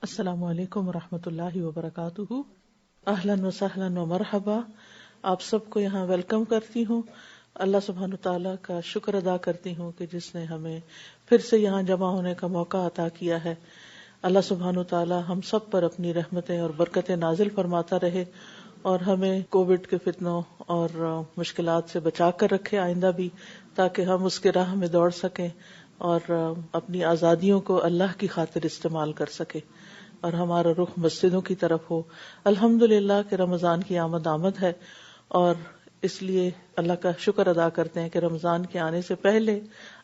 السلام علیکم ورحمۃ اللہ وبرکاتہ. اہلاً و سہلاً و مرحبا. آپ سب کو یہاں ویلکم کرتی ہوں. اللہ سبحانہ وتعالیٰ کا شکر ادا کرتی ہوں کہ جس نے ہمیں پھر سے یہاں جمع ہونے کا موقع عطا کیا ہے. اللہ سبحانہ وتعالیٰ ہم سب پر اپنی رحمتیں اور برکتیں نازل فرماتا رہے اور ہمیں کووڈ کے فتنوں اور مشکلات سے بچا کر رکھے آئندہ بھی، تاکہ ہم اس کے راہ میں دوڑ سکیں اور اپنی آزادیوں کو اللہ کی خاطر استعمال کر سکیں اور ہمارا رخ مسجدوں کی طرف ہو. الحمدللہ کہ رمضان کی آمد ہے اور اس لیے اللہ کا شکر ادا کرتے ہیں کہ رمضان کے آنے سے پہلے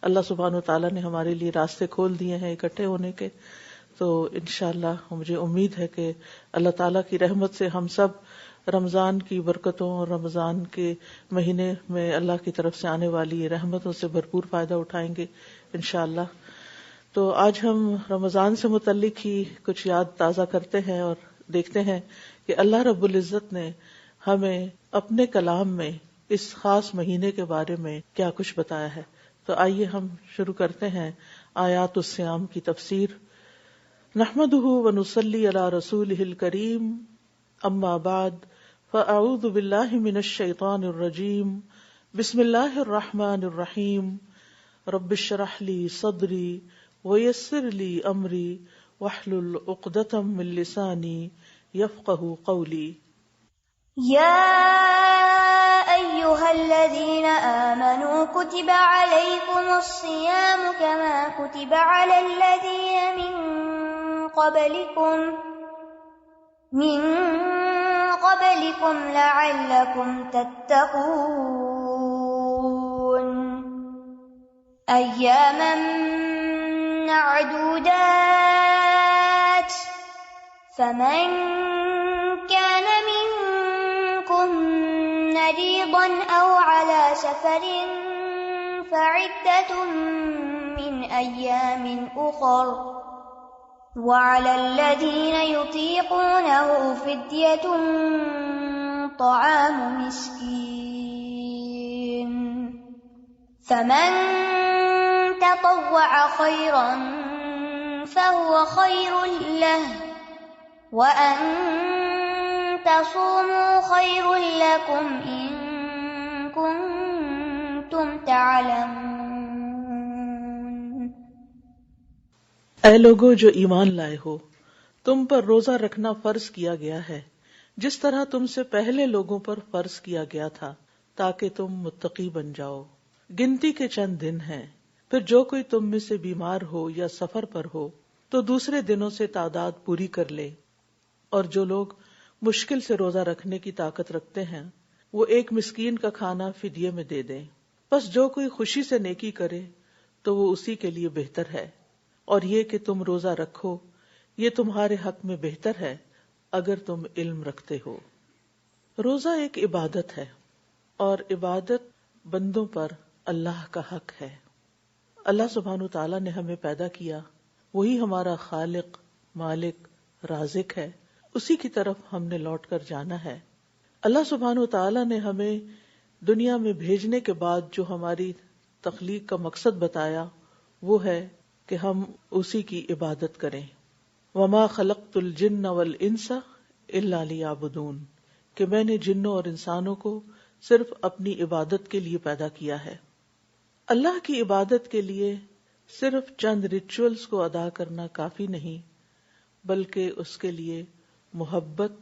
اللہ سبحانہ وتعالیٰ نے ہمارے لیے راستے کھول دیے ہیں اکٹھے ہونے کے. تو انشاءاللہ مجھے امید ہے کہ اللہ تعالیٰ کی رحمت سے ہم سب رمضان کی برکتوں اور رمضان کے مہینے میں اللہ کی طرف سے آنے والی رحمتوں سے بھرپور فائدہ اٹھائیں گے انشاءاللہ. تو آج ہم رمضان سے متعلق ہی کچھ یاد تازہ کرتے ہیں اور دیکھتے ہیں کہ اللہ رب العزت نے ہمیں اپنے کلام میں اس خاص مہینے کے بارے میں کیا کچھ بتایا ہے. تو آئیے ہم شروع کرتے ہیں آیات الصیام کی تفسیر. نحمدہ ونصلی علی رسولہ الکریم، اما بعد فاعوذ باللہ من الشیطان الرجیم. بسم اللہ الرحمن الرحیم. رب اشرح لی صدری ویسر لی امری واحلل عقدۃ من لسانی یفقہوا قولی. یا ایہا الذین آمنوا کتب علیکم الصیام کما کتب علی الذین من قبلکم لعلکم تتقون ایاما معدودات فمن كان منكم مريضا أو على سفر فعدة من أيام أخر وعلى الذين يطيقونه فدية طعام مسكين فمن تطوع خيرا فهو خير له وَأَن تَصُومُوا خَيْرٌ لَكُمْ إِن كُنتُمْ تَعْلَمُونَ. اے لوگو جو ایمان لائے ہو، تم پر روزہ رکھنا فرض کیا گیا ہے جس طرح تم سے پہلے لوگوں پر فرض کیا گیا تھا، تاکہ تم متقی بن جاؤ. گنتی کے چند دن ہیں، پھر جو کوئی تم میں سے بیمار ہو یا سفر پر ہو تو دوسرے دنوں سے تعداد پوری کر لے. اور جو لوگ مشکل سے روزہ رکھنے کی طاقت رکھتے ہیں وہ ایک مسکین کا کھانا فدیے میں دے دیں. پس جو کوئی خوشی سے نیکی کرے تو وہ اسی کے لیے بہتر ہے، اور یہ کہ تم روزہ رکھو یہ تمہارے حق میں بہتر ہے اگر تم علم رکھتے ہو. روزہ ایک عبادت ہے اور عبادت بندوں پر اللہ کا حق ہے. اللہ سبحانہ تعالیٰ نے ہمیں پیدا کیا، وہی ہمارا خالق، مالک، رازق ہے، اسی کی طرف ہم نے لوٹ کر جانا ہے. اللہ سبحانہ تعالیٰ نے ہمیں دنیا میں بھیجنے کے بعد جو ہماری تخلیق کا مقصد بتایا وہ ہے کہ ہم اسی کی عبادت کریں. وما خلقت الجن والانس الا لیعبدون، کہ میں نے جنوں اور انسانوں کو صرف اپنی عبادت کے لیے پیدا کیا ہے. اللہ کی عبادت کے لیے صرف چند ریچولز کو ادا کرنا کافی نہیں، بلکہ اس کے لیے محبت،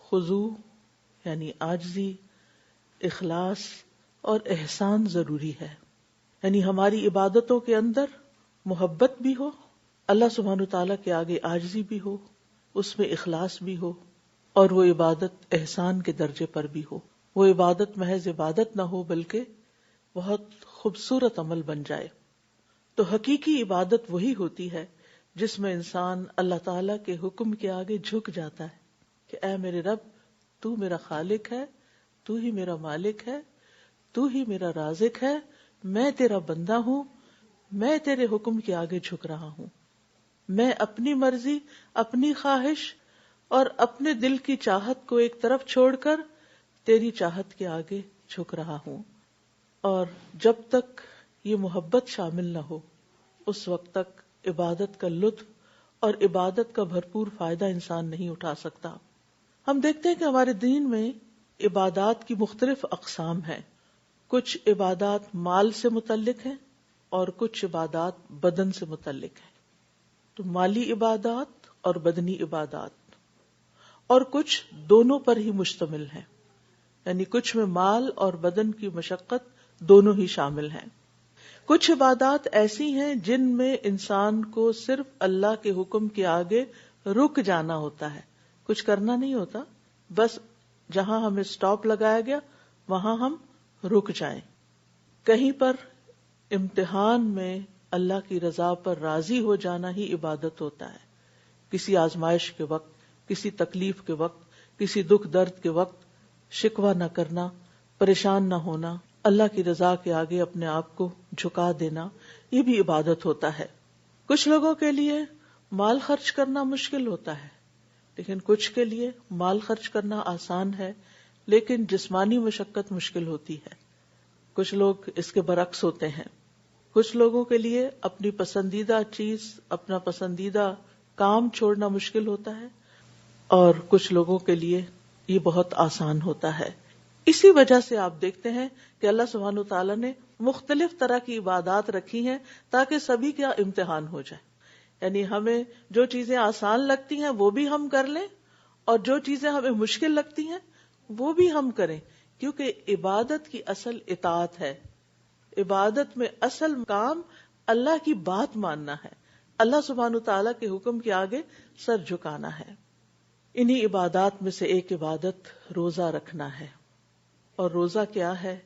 خضوع یعنی عاجزی، اخلاص اور احسان ضروری ہے. یعنی ہماری عبادتوں کے اندر محبت بھی ہو، اللہ سبحانہ تعالیٰ کے آگے عاجزی بھی ہو، اس میں اخلاص بھی ہو، اور وہ عبادت احسان کے درجے پر بھی ہو. وہ عبادت محض عبادت نہ ہو بلکہ بہت خوبصورت عمل بن جائے. تو حقیقی عبادت وہی ہوتی ہے جس میں انسان اللہ تعالیٰ کے حکم کے آگے جھک جاتا ہے کہ اے میرے رب، تو میرا خالق ہے، تو ہی میرا مالک ہے، تو ہی میرا رازق ہے، میں تیرا بندہ ہوں، میں تیرے حکم کے آگے جھک رہا ہوں. میں اپنی مرضی، اپنی خواہش اور اپنے دل کی چاہت کو ایک طرف چھوڑ کر تیری چاہت کے آگے جھک رہا ہوں. اور جب تک یہ محبت شامل نہ ہو اس وقت تک عبادت کا لطف اور عبادت کا بھرپور فائدہ انسان نہیں اٹھا سکتا. ہم دیکھتے ہیں کہ ہمارے دین میں عبادات کی مختلف اقسام ہیں. کچھ عبادات مال سے متعلق ہیں اور کچھ عبادات بدن سے متعلق ہیں. تو مالی عبادات اور بدنی عبادات، اور کچھ دونوں پر ہی مشتمل ہیں، یعنی کچھ میں مال اور بدن کی مشقت دونوں ہی شامل ہیں. کچھ عبادات ایسی ہیں جن میں انسان کو صرف اللہ کے حکم کے آگے رک جانا ہوتا ہے، کچھ کرنا نہیں ہوتا، بس جہاں ہمیں سٹاپ لگایا گیا وہاں ہم رک جائیں. کہیں پر امتحان میں اللہ کی رضا پر راضی ہو جانا ہی عبادت ہوتا ہے. کسی آزمائش کے وقت، کسی تکلیف کے وقت، کسی دکھ درد کے وقت شکوہ نہ کرنا، پریشان نہ ہونا، اللہ کی رضا کے آگے اپنے آپ کو جھکا دینا، یہ بھی عبادت ہوتا ہے. کچھ لوگوں کے لیے مال خرچ کرنا مشکل ہوتا ہے، لیکن کچھ کے لیے مال خرچ کرنا آسان ہے لیکن جسمانی مشقت مشکل ہوتی ہے. کچھ لوگ اس کے برعکس ہوتے ہیں. کچھ لوگوں کے لیے اپنی پسندیدہ چیز، اپنا پسندیدہ کام چھوڑنا مشکل ہوتا ہے، اور کچھ لوگوں کے لیے یہ بہت آسان ہوتا ہے. اسی وجہ سے آپ دیکھتے ہیں کہ اللہ سبحانہ وتعالی نے مختلف طرح کی عبادات رکھی ہیں تاکہ سبھی کا امتحان ہو جائے. یعنی ہمیں جو چیزیں آسان لگتی ہیں وہ بھی ہم کر لیں، اور جو چیزیں ہمیں مشکل لگتی ہیں وہ بھی ہم کریں، کیونکہ عبادت کی اصل اطاعت ہے. عبادت میں اصل کام اللہ کی بات ماننا ہے، اللہ سبحانہ وتعالی کے حکم کے آگے سر جھکانا ہے. انہی عبادات میں سے ایک عبادت روزہ رکھنا ہے. اور روزہ کیا ہے؟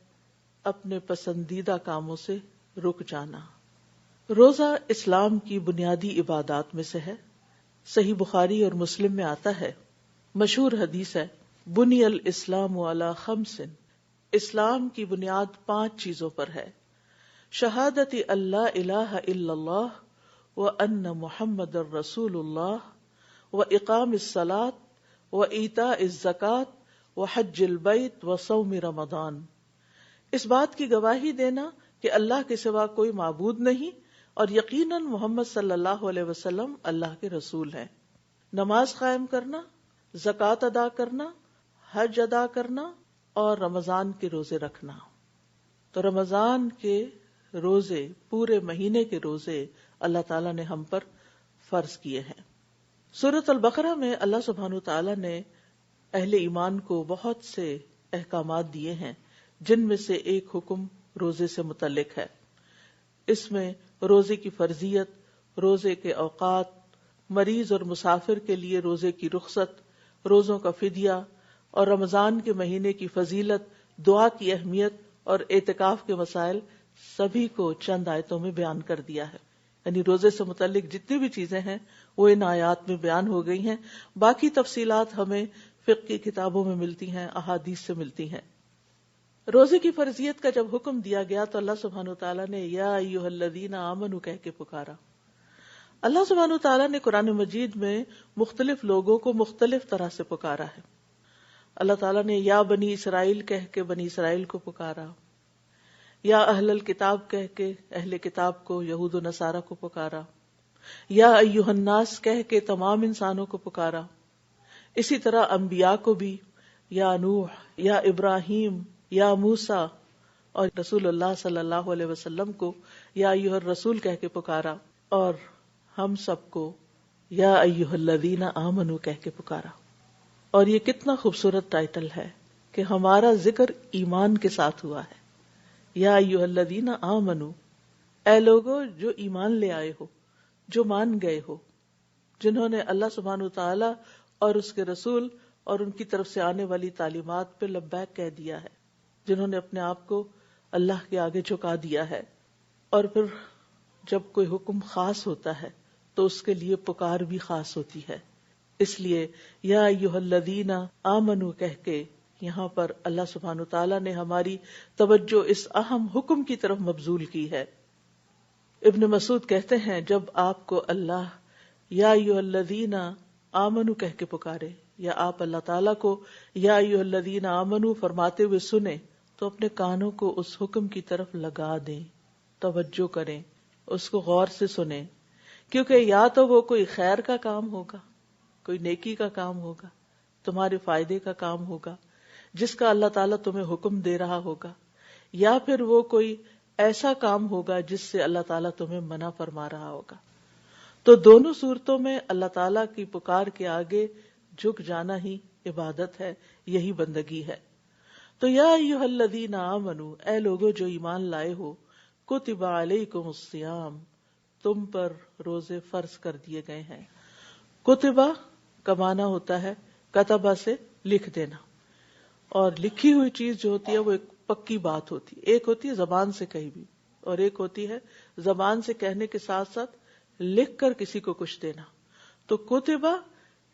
اپنے پسندیدہ کاموں سے رک جانا. روزہ اسلام کی بنیادی عبادات میں سے ہے. صحیح بخاری اور مسلم میں آتا ہے، مشہور حدیث ہے، بنی الاسلام علی خمس، اسلام کی بنیاد 5 چیزوں پر ہے. شہادت اللہ الہ الا اللہ وان محمد الرسول اللہ واقام الصلاۃ وایتاء الزکاۃ وحج البیت وصوم رمضان. اس بات کی گواہی دینا کہ اللہ کے سوا کوئی معبود نہیں اور یقیناً محمد صلی اللہ علیہ وسلم اللہ کے رسول ہیں. نماز قائم کرنا، زکوٰۃ ادا کرنا، حج ادا کرنا اور رمضان کے روزے رکھنا. تو رمضان کے روزے، پورے مہینے کے روزے اللہ تعالیٰ نے ہم پر فرض کیے ہیں. سورۃ البقرہ میں اللہ سبحانہ وتعالیٰ نے اہل ایمان کو بہت سے احکامات دیے ہیں، جن میں سے ایک حکم روزے سے متعلق ہے. اس میں روزے کی فرضیت، روزے کے اوقات، مریض اور مسافر کے لیے روزے کی رخصت، روزوں کا فدیہ اور رمضان کے مہینے کی فضیلت، دعا کی اہمیت اور اعتکاف کے مسائل سبھی کو چند آیتوں میں بیان کر دیا ہے. یعنی روزے سے متعلق جتنی بھی چیزیں ہیں وہ ان آیات میں بیان ہو گئی ہیں. باقی تفصیلات ہمیں فقہ کی کتابوں میں ملتی ہیں، احادیث سے ملتی ہیں. روزے کی فرضیت کا جب حکم دیا گیا تو اللہ سبحانہ وتعالیٰ نے یا ایھا الذین آمنوا کہہ کے پکارا. اللہ سبحانہ وتعالیٰ نے قرآن مجید میں مختلف لوگوں کو مختلف طرح سے پکارا ہے. اللہ تعالیٰ نے یا بنی اسرائیل کہہ کے بنی اسرائیل کو پکارا، یا اہل الکتاب کہہ کے اہل کتاب کو، یہود و نصارہ کو پکارا، یا ایھا الناس کہہ کے تمام انسانوں کو پکارا. اسی طرح انبیاء کو بھی یا نوح، یا ابراہیم، یا موسیٰ، اور رسول اللہ صلی اللہ علیہ وسلم کو یا ایھا الرسول کہہ کے پکارا، اور ہم سب کو یا ایھا الذین آمنوا کہہ کے پکارا. اور یہ کتنا خوبصورت ٹائٹل ہے کہ ہمارا ذکر ایمان کے ساتھ ہوا ہے. یا ایھا الذین آمنوا، اے لوگو جو ایمان لے آئے ہو، جو مان گئے ہو، جنہوں نے اللہ سبحانہ وتعالی اور اس کے رسول اور ان کی طرف سے آنے والی تعلیمات پہ لبیک کہہ دیا ہے، جنہوں نے اپنے آپ کو اللہ کے آگے جھکا دیا ہے. اور پھر جب کوئی حکم خاص ہوتا ہے تو اس کے لیے پکار بھی خاص ہوتی ہے. اس لیے یا ایھا الذین آمنوا کہہ کے یہاں پر اللہ سبحانہ وتعالیٰ نے ہماری توجہ اس اہم حکم کی طرف مبذول کی ہے. ابن مسعود کہتے ہیں جب آپ کو اللہ یا ایھا الذین آمنوا کہہ کے پکارے، یا آپ اللہ تعالیٰ کو یا ایھا الذین آمنوا فرماتے ہوئے سنیں تو اپنے کانوں کو اس حکم کی طرف لگا دیں، توجہ کریں، اس کو غور سے سنیں، کیونکہ یا تو وہ کوئی خیر کا کام ہوگا، کوئی نیکی کا کام ہوگا، تمہارے فائدے کا کام ہوگا جس کا اللہ تعالیٰ تمہیں حکم دے رہا ہوگا، یا پھر وہ کوئی ایسا کام ہوگا جس سے اللہ تعالیٰ تمہیں منع فرما رہا ہوگا. تو دونوں صورتوں میں اللہ تعالیٰ کی پکار کے آگے جھک جانا ہی عبادت ہے، یہی بندگی ہے. تو یا ایھا الذین آمنوا، اے لوگو جو ایمان لائے ہو، کتب علیکم الصیام، تم پر روزے فرض کر دیے گئے ہیں. کتبہ کا معنی ہوتا ہے کتبہ سے لکھ دینا، اور لکھی ہوئی چیز جو ہوتی ہے وہ ایک پکی بات ہوتی ہے. ایک ہوتی ہے زبان سے کہی بھی، اور ایک ہوتی ہے زبان سے کہنے کے ساتھ ساتھ لکھ کر کسی کو کچھ دینا. تو کتبہ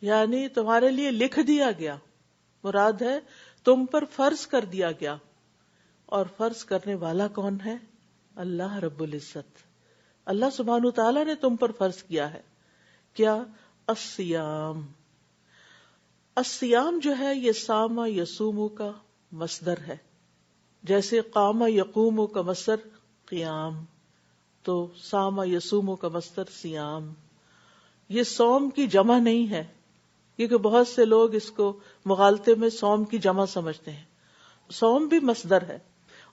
یعنی تمہارے لیے لکھ دیا گیا، مراد ہے تم پر فرض کر دیا گیا. اور فرض کرنے والا کون ہے؟ اللہ رب العزت. اللہ سبحانہ تعالیٰ نے تم پر فرض کیا ہے. کیا؟ الصیام. الصیام جو ہے یہ سام یصوم کا مصدر ہے. جیسے قام یقوم کا مصدر قیام، تو سام یصوم کا مصدر صیام. یہ صوم کی جمع نہیں ہے، کیونکہ بہت سے لوگ اس کو مغالطے میں صوم کی جمع سمجھتے ہیں. صوم بھی مصدر ہے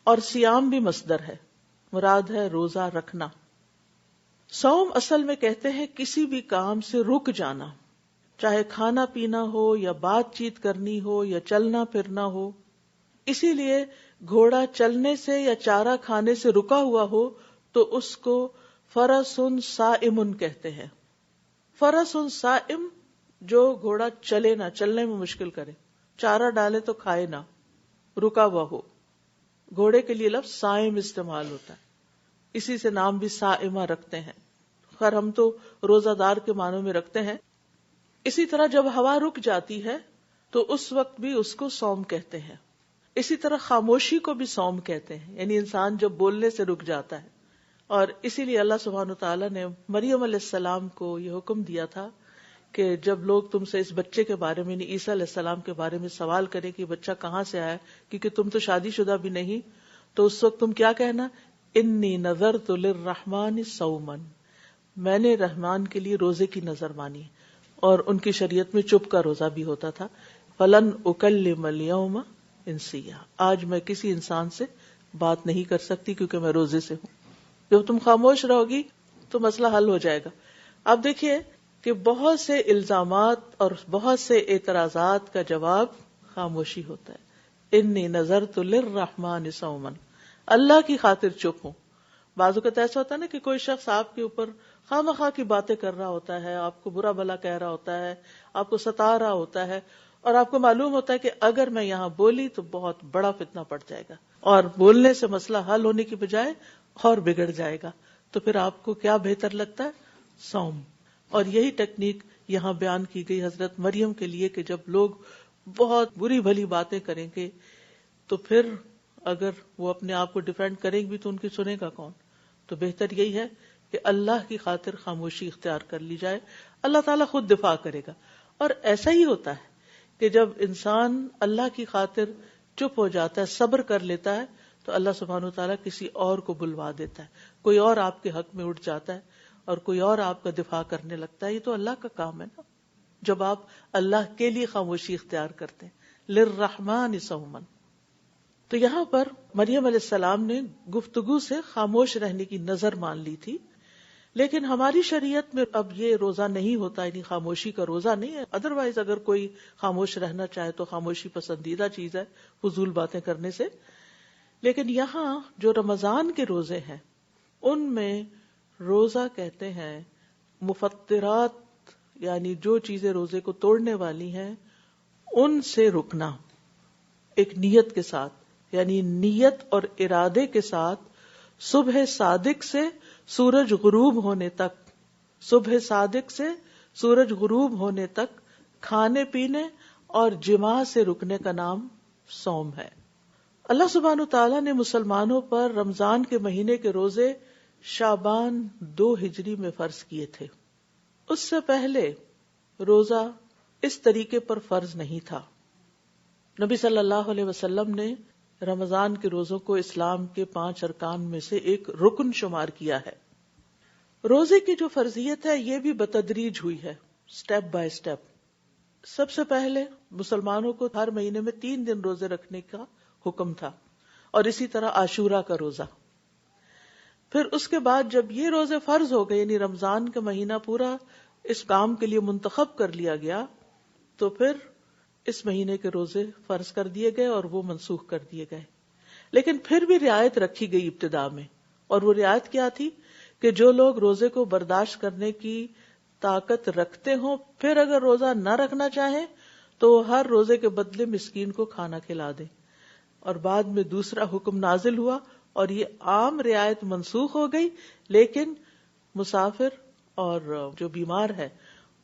اور صیام بھی مصدر ہے، مراد ہے روزہ رکھنا. صوم اصل میں کہتے ہیں کسی بھی کام سے رک جانا، چاہے کھانا پینا ہو یا بات چیت کرنی ہو یا چلنا پھرنا ہو. اسی لیے گھوڑا چلنے سے یا چارہ کھانے سے رکا ہوا ہو تو اس کو فرس صائم کہتے ہیں. فرس صائم جو گھوڑا چلے نہ، چلنے میں مشکل کرے، چارہ ڈالے تو کھائے نہ، رکا ہوا ہو. گھوڑے کے لیے لفظ صائم استعمال ہوتا ہے، اسی سے نام بھی صائمہ رکھتے ہیں. خیر ہم تو روزہ دار کے معنوں میں رکھتے ہیں. اسی طرح جب ہوا رک جاتی ہے تو اس وقت بھی اس کو صوم کہتے ہیں. اسی طرح خاموشی کو بھی صوم کہتے ہیں، یعنی انسان جب بولنے سے رک جاتا ہے. اور اسی لیے اللہ سبحانہ تعالیٰ نے مریم علیہ السلام کو یہ حکم دیا تھا کہ جب لوگ تم سے اس بچے کے بارے میں، عیسیٰ علیہ السلام کے بارے میں سوال کریں کہ بچہ کہاں سے آیا، کیونکہ تم تو شادی شدہ بھی نہیں، تو اس وقت تم کیا کہنا؟ انی نذرت للرحمن صوما، میں نے رحمان کے لیے روزے کی نظر مانی. اور ان کی شریعت میں چپ کا روزہ بھی ہوتا تھا. فلن اکلم اليوم انسیا، آج میں کسی انسان سے بات نہیں کر سکتی کیونکہ میں روزے سے ہوں. جب تم خاموش رہو گی تو مسئلہ حل ہو جائے گا. اب دیکھیے کہ بہت سے الزامات اور بہت سے اعتراضات کا جواب خاموشی ہوتا ہے. انی نذرت للرحمن صوما، اللہ کی خاطر چپ ہوں. بعض اوقات ایسا ہوتا ہے نا کہ کوئی شخص آپ کے اوپر خواہ مخواہ کی باتیں کر رہا ہوتا ہے، آپ کو برا بھلا کہہ رہا ہوتا ہے، آپ کو ستا رہا ہوتا ہے، اور آپ کو معلوم ہوتا ہے کہ اگر میں یہاں بولی تو بہت بڑا فتنہ پڑ جائے گا اور بولنے سے مسئلہ حل ہونے کی بجائے اور بگڑ جائے گا. تو پھر آپ کو کیا بہتر لگتا ہے؟ صوم. اور یہی ٹیکنیک یہاں بیان کی گئی حضرت مریم کے لیے کہ جب لوگ بہت بری بھلی باتیں کریں گے تو پھر اگر وہ اپنے آپ کو ڈیفینڈ کریں بھی تو ان کی سنے گا کون؟ تو بہتر یہی ہے کہ اللہ کی خاطر خاموشی اختیار کر لی جائے، اللہ تعالیٰ خود دفاع کرے گا. اور ایسا ہی ہوتا ہے کہ جب انسان اللہ کی خاطر چپ ہو جاتا ہے، صبر کر لیتا ہے، تو اللہ سبحانہ وتعالیٰ کسی اور کو بلوا دیتا ہے. کوئی اور آپ کے حق میں اٹھ جاتا ہے اور کوئی اور آپ کا دفاع کرنے لگتا ہے. یہ تو اللہ کا کام ہے نا، جب آپ اللہ کے لیے خاموشی اختیار کرتے ہیں. للرحمن صوما. تو یہاں پر مریم علیہ السلام نے گفتگو سے خاموش رہنے کی نظر مان لی تھی، لیکن ہماری شریعت میں اب یہ روزہ نہیں ہوتا، یعنی خاموشی کا روزہ نہیں ہے. ادروائز اگر کوئی خاموش رہنا چاہے تو خاموشی پسندیدہ چیز ہے فضول باتیں کرنے سے. لیکن یہاں جو رمضان کے روزے ہیں ان میں روزہ کہتے ہیں مفطرات، یعنی جو چیزیں روزے کو توڑنے والی ہیں ان سے رکنا ایک نیت کے ساتھ، یعنی نیت اور ارادے کے ساتھ صبح صادق سے سورج غروب ہونے تک، صبح صادق سے سورج غروب ہونے تک کھانے پینے اور جماع سے رکنے کا نام صوم ہے. اللہ سبحانہ تعالیٰ نے مسلمانوں پر رمضان کے مہینے کے روزے شعبان 2 ہجری میں فرض کیے تھے. اس سے پہلے روزہ اس طریقے پر فرض نہیں تھا. نبی صلی اللہ علیہ وسلم نے رمضان کے روزوں کو اسلام کے 5 ارکان میں سے ایک رکن شمار کیا ہے. روزے کی جو فرضیت ہے یہ بھی بتدریج ہوئی ہے، سٹیپ بائی سٹیپ. سب سے پہلے مسلمانوں کو ہر مہینے میں 3 دن روزے رکھنے کا حکم تھا، اور اسی طرح عاشورہ کا روزہ. پھر اس کے بعد جب یہ روزے فرض ہو گئے، یعنی رمضان کا مہینہ پورا اس کام کے لیے منتخب کر لیا گیا، تو پھر اس مہینے کے روزے فرض کر دیے گئے اور وہ منسوخ کر دیے گئے. لیکن پھر بھی رعایت رکھی گئی ابتدا میں، اور وہ رعایت کیا تھی کہ جو لوگ روزے کو برداشت کرنے کی طاقت رکھتے ہوں، پھر اگر روزہ نہ رکھنا چاہیں تو ہر روزے کے بدلے مسکین کو کھانا کھلا دیں. اور بعد میں دوسرا حکم نازل ہوا اور یہ عام رعایت منسوخ ہو گئی، لیکن مسافر اور جو بیمار ہے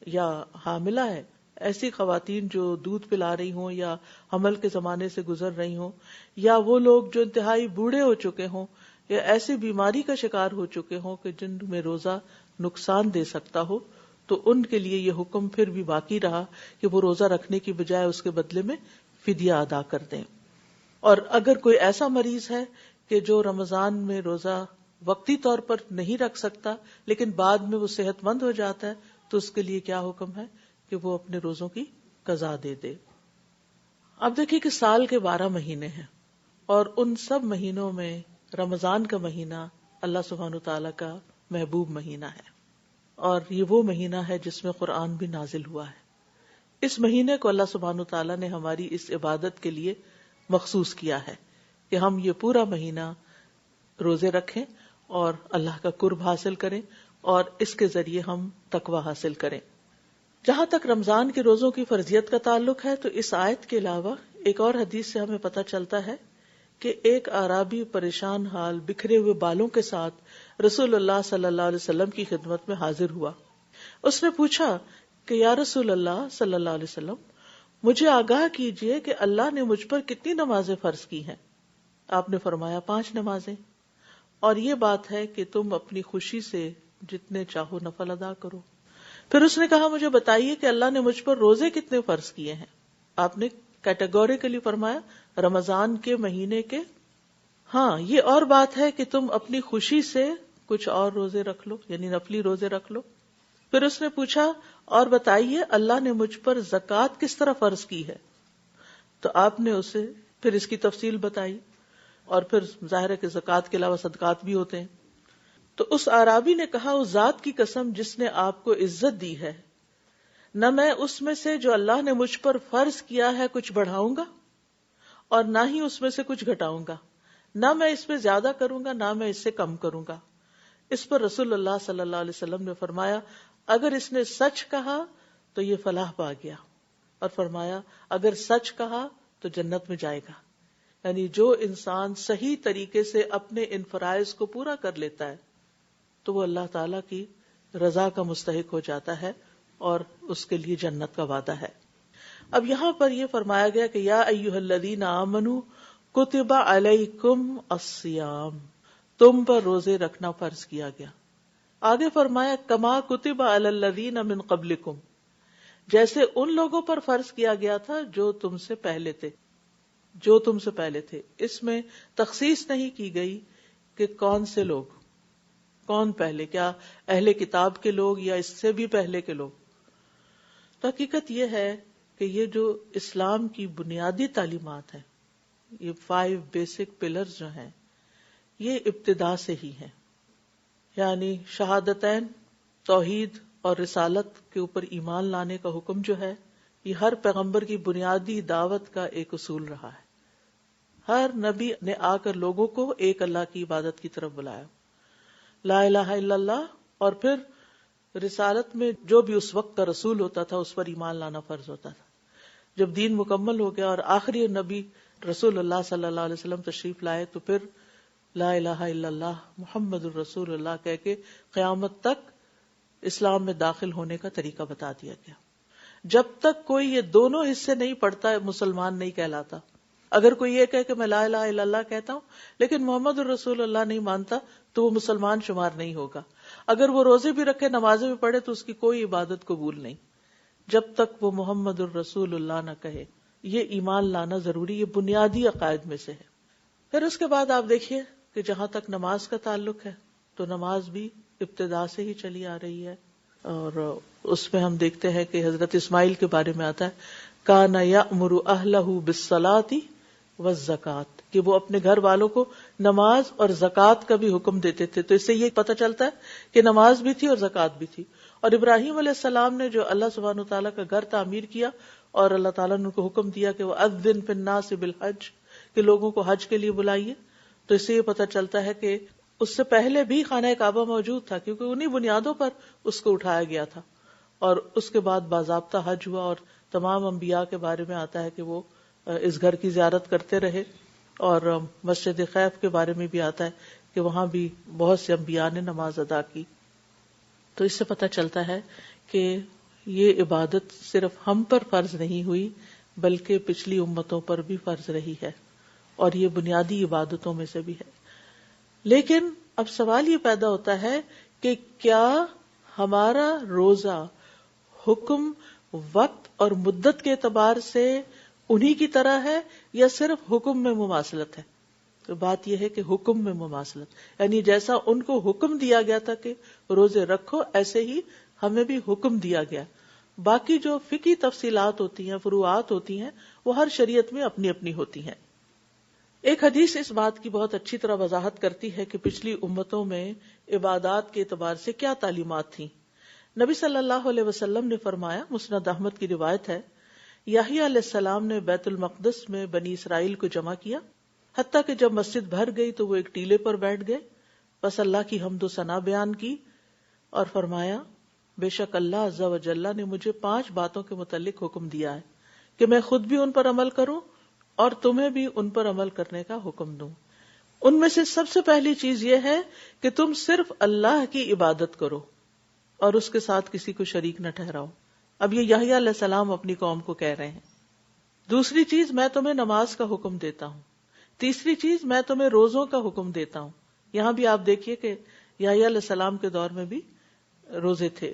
یا حاملہ ہے، ایسی خواتین جو دودھ پلا رہی ہوں یا حمل کے زمانے سے گزر رہی ہوں، یا وہ لوگ جو انتہائی بوڑھے ہو چکے ہوں یا ایسی بیماری کا شکار ہو چکے ہوں کہ جن میں روزہ نقصان دے سکتا ہو، تو ان کے لیے یہ حکم پھر بھی باقی رہا کہ وہ روزہ رکھنے کی بجائے اس کے بدلے میں فدیہ ادا کر دیں. اور اگر کوئی ایسا مریض ہے کہ جو رمضان میں روزہ وقتی طور پر نہیں رکھ سکتا لیکن بعد میں وہ صحت مند ہو جاتا ہے، تو اس کے لیے کیا حکم ہے کہ وہ اپنے روزوں کی قضا دے دے. اب دیکھیں کہ سال کے 12 مہینے ہیں، اور ان سب مہینوں میں رمضان کا مہینہ اللہ سبحانہ وتعالی کا محبوب مہینہ ہے، اور یہ وہ مہینہ ہے جس میں قرآن بھی نازل ہوا ہے. اس مہینے کو اللہ سبحانہ وتعالی نے ہماری اس عبادت کے لیے مخصوص کیا ہے کہ ہم یہ پورا مہینہ روزے رکھیں اور اللہ کا قرب حاصل کریں، اور اس کے ذریعے ہم تقوی حاصل کریں. جہاں تک رمضان کے روزوں کی فرضیت کا تعلق ہے تو اس آیت کے علاوہ ایک اور حدیث سے ہمیں پتہ چلتا ہے کہ ایک اعرابی پریشان حال بکھرے ہوئے بالوں کے ساتھ رسول اللہ صلی اللہ علیہ وسلم کی خدمت میں حاضر ہوا. اس نے پوچھا کہ یا رسول اللہ صلی اللہ علیہ وسلم، مجھے آگاہ کیجئے کہ اللہ نے مجھ پر کتنی نمازیں فرض کی ہیں؟ آپ نے فرمایا 5 نمازیں، اور یہ بات ہے کہ تم اپنی خوشی سے جتنے چاہو نفل ادا کرو. پھر اس نے کہا مجھے بتائیے کہ اللہ نے مجھ پر روزے کتنے فرض کیے ہیں؟ آپ نے کیٹیگوریکلی فرمایا رمضان کے مہینے کے. ہاں، یہ اور بات ہے کہ تم اپنی خوشی سے کچھ اور روزے رکھ لو، یعنی نفلی روزے رکھ لو. پھر اس نے پوچھا اور بتائیے اللہ نے مجھ پر زکوٰۃ کس طرح فرض کی ہے؟ تو آپ نے اسے پھر اس کی تفصیل بتائی، اور پھر ظاہر ہے کہ زکوٰۃ کے علاوہ صدقات بھی ہوتے ہیں. تو اس اعرابی نے کہا اس ذات کی قسم جس نے آپ کو عزت دی ہے، نہ میں اس میں سے جو اللہ نے مجھ پر فرض کیا ہے کچھ بڑھاؤں گا اور نہ ہی اس میں سے کچھ گھٹاؤں گا، نہ میں اس میں زیادہ کروں گا نہ میں اس سے کم کروں گا. اس پر رسول اللہ صلی اللہ علیہ وسلم نے فرمایا اگر اس نے سچ کہا تو یہ فلاح پا گیا، اور فرمایا اگر سچ کہا تو جنت میں جائے گا. یعنی جو انسان صحیح طریقے سے اپنے ان فرائض کو پورا کر لیتا ہے تو وہ اللہ تعالی کی رضا کا مستحق ہو جاتا ہے اور اس کے لیے جنت کا وعدہ ہے. اب یہاں پر یہ فرمایا گیا کہ یا ایھا الذین آمنوا کتب علیکم الصیام، تم پر روزے رکھنا فرض کیا گیا. آگے فرمایا کما کتب علی الذین من قبلکم، جیسے ان لوگوں پر فرض کیا گیا تھا جو تم سے پہلے تھے. اس میں تخصیص نہیں کی گئی کہ کون سے لوگ، کون پہلے، کیا اہل کتاب کے لوگ یا اس سے بھی پہلے کے لوگ. تو حقیقت یہ ہے کہ یہ جو اسلام کی بنیادی تعلیمات ہیں، یہ 5 بیسک پلرز جو ہیں، یہ ابتدا سے ہی ہیں. یعنی شہادتین، توحید اور رسالت کے اوپر ایمان لانے کا حکم جو ہے، یہ ہر پیغمبر کی بنیادی دعوت کا ایک اصول رہا ہے. ہر نبی نے آ کر لوگوں کو ایک اللہ کی عبادت کی طرف بلایا، لا الہ الا اللہ، اور پھر رسالت میں جو بھی اس وقت کا رسول ہوتا تھا اس پر ایمان لانا فرض ہوتا تھا. جب دین مکمل ہو گیا اور آخری نبی رسول اللہ صلی اللہ علیہ وسلم تشریف لائے تو پھر لا الہ الا اللہ محمد الرسول اللہ کہہ کے قیامت تک اسلام میں داخل ہونے کا طریقہ بتا دیا گیا. جب تک کوئی یہ دونوں حصے نہیں پڑھتا مسلمان نہیں کہلاتا. اگر کوئی یہ کہے کہ میں لا الہ الا اللہ کہتا ہوں لیکن محمد الرسول اللہ نہیں مانتا تو وہ مسلمان شمار نہیں ہوگا. اگر وہ روزے بھی رکھے نمازیں بھی پڑھے تو اس کی کوئی عبادت قبول نہیں جب تک وہ محمد الرسول اللہ نہ کہے. یہ ایمان لانا ضروری، یہ بنیادی عقائد میں سے ہے. پھر اس کے بعد آپ دیکھیے کہ جہاں تک نماز کا تعلق ہے تو نماز بھی ابتدا سے ہی چلی آ رہی ہے، اور اس میں ہم دیکھتے ہیں کہ حضرت اسماعیل کے بارے میں آتا ہے کان یأمر اہلہ بالصلاۃ والزکاۃ، کہ وہ اپنے گھر والوں کو نماز اور زکوٰۃ کا بھی حکم دیتے تھے. تو اس سے یہ پتہ چلتا ہے کہ نماز بھی تھی اور زکوٰۃ بھی تھی. اور ابراہیم علیہ السلام نے جو اللہ سبحانہ وتعالیٰ کا گھر تعمیر کیا اور اللہ تعالیٰ نے ان کو حکم دیا کہ وہ اذن فی الناس بالحج، کہ لوگوں کو حج کے لیے بلائیے، تو اس سے یہ پتہ چلتا ہے کہ اس سے پہلے بھی خانہ کعبہ موجود تھا، کیونکہ انہی بنیادوں پر اس کو اٹھایا گیا تھا. اور اس کے بعد باضابطہ حج ہوا، اور تمام انبیاء کے بارے میں آتا ہے کہ وہ اس گھر کی زیارت کرتے رہے. اور مسجد خیف کے بارے میں بھی آتا ہے کہ وہاں بھی بہت سے انبیاء نے نماز ادا کی. تو اس سے پتہ چلتا ہے کہ یہ عبادت صرف ہم پر فرض نہیں ہوئی بلکہ پچھلی امتوں پر بھی فرض رہی ہے، اور یہ بنیادی عبادتوں میں سے بھی ہے. لیکن اب سوال یہ پیدا ہوتا ہے کہ کیا ہمارا روزہ حکم، وقت اور مدت کے اعتبار سے انہی کی طرح ہے یا صرف حکم میں مماثلت ہے؟ تو بات یہ ہے کہ حکم میں مماثلت، یعنی جیسا ان کو حکم دیا گیا تھا کہ روزے رکھو، ایسے ہی ہمیں بھی حکم دیا گیا. باقی جو فقہی تفصیلات ہوتی ہیں، فروعات ہوتی ہیں، وہ ہر شریعت میں اپنی اپنی ہوتی ہیں. ایک حدیث اس بات کی بہت اچھی طرح وضاحت کرتی ہے کہ پچھلی امتوں میں عبادات کے اعتبار سے کیا تعلیمات تھیں. نبی صلی اللہ علیہ وسلم نے فرمایا، مسند احمد کی روایت ہے، یحییٰ علیہ السلام نے بیت المقدس میں بنی اسرائیل کو جمع کیا، حتیٰ کہ جب مسجد بھر گئی تو وہ ایک ٹیلے پر بیٹھ گئے، بس اللہ کی حمد و ثنا بیان کی اور فرمایا، بے شک اللہ عز و جل نے مجھے 5 باتوں کے متعلق حکم دیا ہے کہ میں خود بھی ان پر عمل کروں اور تمہیں بھی ان پر عمل کرنے کا حکم دوں. ان میں سے سب سے پہلی چیز یہ ہے کہ تم صرف اللہ کی عبادت کرو اور اس کے ساتھ کسی کو شریک نہ ٹھہراؤ. اب یہ یحییٰ علیہ السلام اپنی قوم کو کہہ رہے ہیں. دوسری چیز، میں تمہیں نماز کا حکم دیتا ہوں. تیسری چیز، میں تمہیں روزوں کا حکم دیتا ہوں. یہاں بھی آپ دیکھیے کہ یحییٰ علیہ السلام کے دور میں بھی روزے تھے،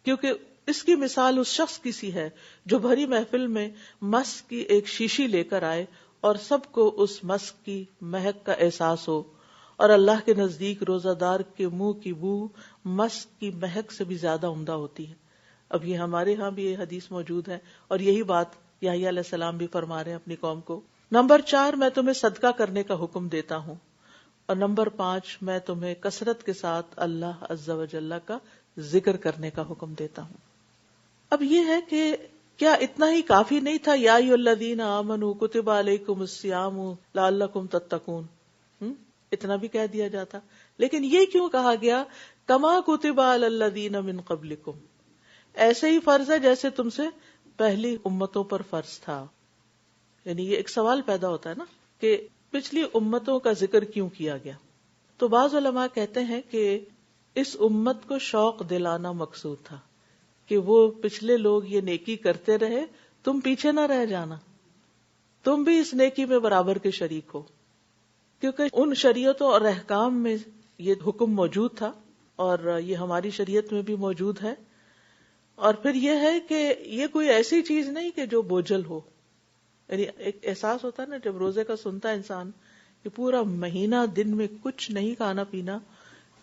کیونکہ اس کی مثال اس شخص کی سی ہے جو بھری محفل میں مسک کی ایک شیشی لے کر آئے اور سب کو اس مسک کی مہک کا احساس ہو، اور اللہ کے نزدیک روزہ دار کے منہ کی بو مسک کی مہک سے بھی زیادہ عمدہ ہوتی ہے. اب یہ ہمارے ہاں بھی یہ حدیث موجود ہے، اور یہی بات یحییٰ علیہ السلام بھی فرما رہے ہیں اپنی قوم کو. نمبر 4، میں تمہیں صدقہ کرنے کا حکم دیتا ہوں. اور نمبر 5، میں تمہیں کثرت کے ساتھ اللہ عز و جل کا ذکر کرنے کا حکم دیتا ہوں. اب یہ ہے کہ کیا اتنا ہی کافی نہیں تھا، یا ایھا الذین آمنوا کتب علیکم الصیام لعلکم تتقون، اتنا بھی کہہ دیا جاتا. لیکن یہ کیوں کہا گیا کما کتب علی الذین من قبلکم، ایسے ہی فرض ہے جیسے تم سے پہلی امتوں پر فرض تھا. یعنی یہ ایک سوال پیدا ہوتا ہے نا کہ پچھلی امتوں کا ذکر کیوں کیا گیا. تو بعض علماء کہتے ہیں کہ اس امت کو شوق دلانا مقصود تھا کہ وہ پچھلے لوگ یہ نیکی کرتے رہے، تم پیچھے نہ رہ جانا، تم بھی اس نیکی میں برابر کے شریک ہو. کیونکہ ان شریعتوں اور احکام میں یہ حکم موجود تھا اور یہ ہماری شریعت میں بھی موجود ہے. اور پھر یہ ہے کہ یہ کوئی ایسی چیز نہیں کہ جو بوجھل ہو. یعنی ایک احساس ہوتا ہے نا جب روزے کا سنتا ہے انسان کہ پورا مہینہ دن میں کچھ نہیں کھانا پینا،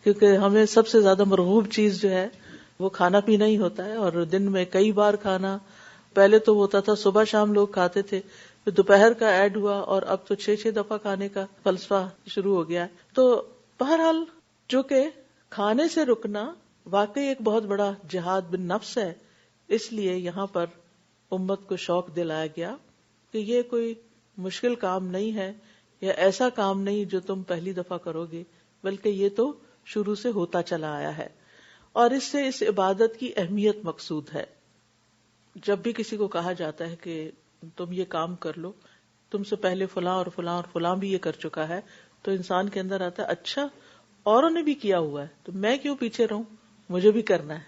کیونکہ ہمیں سب سے زیادہ مرغوب چیز جو ہے وہ کھانا پینا ہی ہوتا ہے، اور دن میں کئی بار کھانا. پہلے تو ہوتا تھا صبح شام لوگ کھاتے تھے، پھر دوپہر کا ایڈ ہوا، اور اب تو 6 دفعہ کھانے کا فلسفہ شروع ہو گیا. تو بہرحال جو کہ کھانے سے رکنا واقعی ایک بہت بڑا جہاد بن نفس ہے، اس لیے یہاں پر امت کو شوق دلایا گیا کہ یہ کوئی مشکل کام نہیں ہے یا ایسا کام نہیں جو تم پہلی دفعہ کرو گے، بلکہ یہ تو شروع سے ہوتا چلا آیا ہے. اور اس سے اس عبادت کی اہمیت مقصود ہے. جب بھی کسی کو کہا جاتا ہے کہ تم یہ کام کر لو، تم سے پہلے فلاں اور فلاں اور فلاں بھی یہ کر چکا ہے، تو انسان کے اندر آتا ہے اچھا اوروں نے بھی کیا ہوا ہے تو میں کیوں پیچھے رہوں، مجھے بھی کرنا ہے.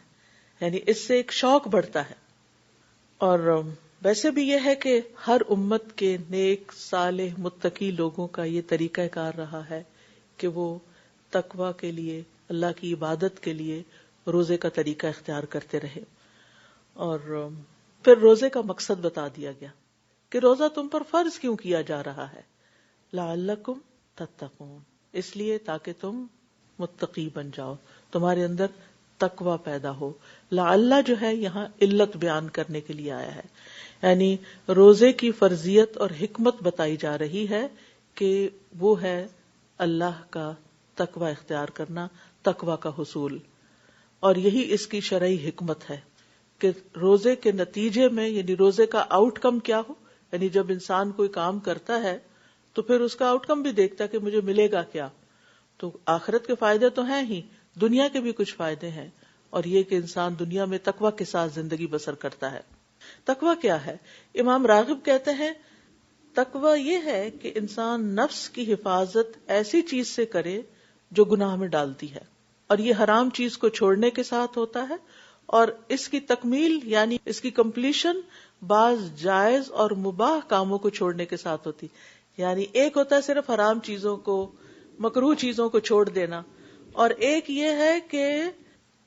یعنی اس سے ایک شوق بڑھتا ہے. اور ویسے بھی یہ ہے کہ ہر امت کے نیک صالح متقی لوگوں کا یہ طریقہ کار رہا ہے کہ وہ تقوی کے لیے، اللہ کی عبادت کے لیے روزے کا طریقہ اختیار کرتے رہے. اور پھر روزے کا مقصد بتا دیا گیا کہ روزہ تم پر فرض کیوں کیا جا رہا ہے، لعلکم تتقون، اس لیے تاکہ تم متقی بن جاؤ. تمہارے اندر تقوی پیدا ہو. لعل جو ہے یہاں علت بیان کرنے کے لیے آیا ہے، یعنی روزے کی فرضیت اور حکمت بتائی جا رہی ہے کہ وہ ہے اللہ کا تقوی اختیار کرنا، تقوی کا حصول. اور یہی اس کی شرعی حکمت ہے کہ روزے کے نتیجے میں، یعنی روزے کا آؤٹ کم کیا ہو. یعنی جب انسان کوئی کام کرتا ہے تو پھر اس کا آؤٹ کم بھی دیکھتا ہے کہ مجھے ملے گا کیا. تو آخرت کے فائدے تو ہیں ہی، دنیا کے بھی کچھ فائدے ہیں، اور یہ کہ انسان دنیا میں تقوی کے ساتھ زندگی بسر کرتا ہے. تقوی کیا ہے؟ امام راغب کہتے ہیں تقوی یہ ہے کہ انسان نفس کی حفاظت ایسی چیز سے کرے جو گناہ میں ڈالتی ہے، اور یہ حرام چیز کو چھوڑنے کے ساتھ ہوتا ہے، اور اس کی تکمیل یعنی اس کی کمپلیشن بعض جائز اور مباح کاموں کو چھوڑنے کے ساتھ ہوتی. یعنی ایک ہوتا ہے صرف حرام چیزوں کو، مکروہ چیزوں کو چھوڑ دینا، اور ایک یہ ہے کہ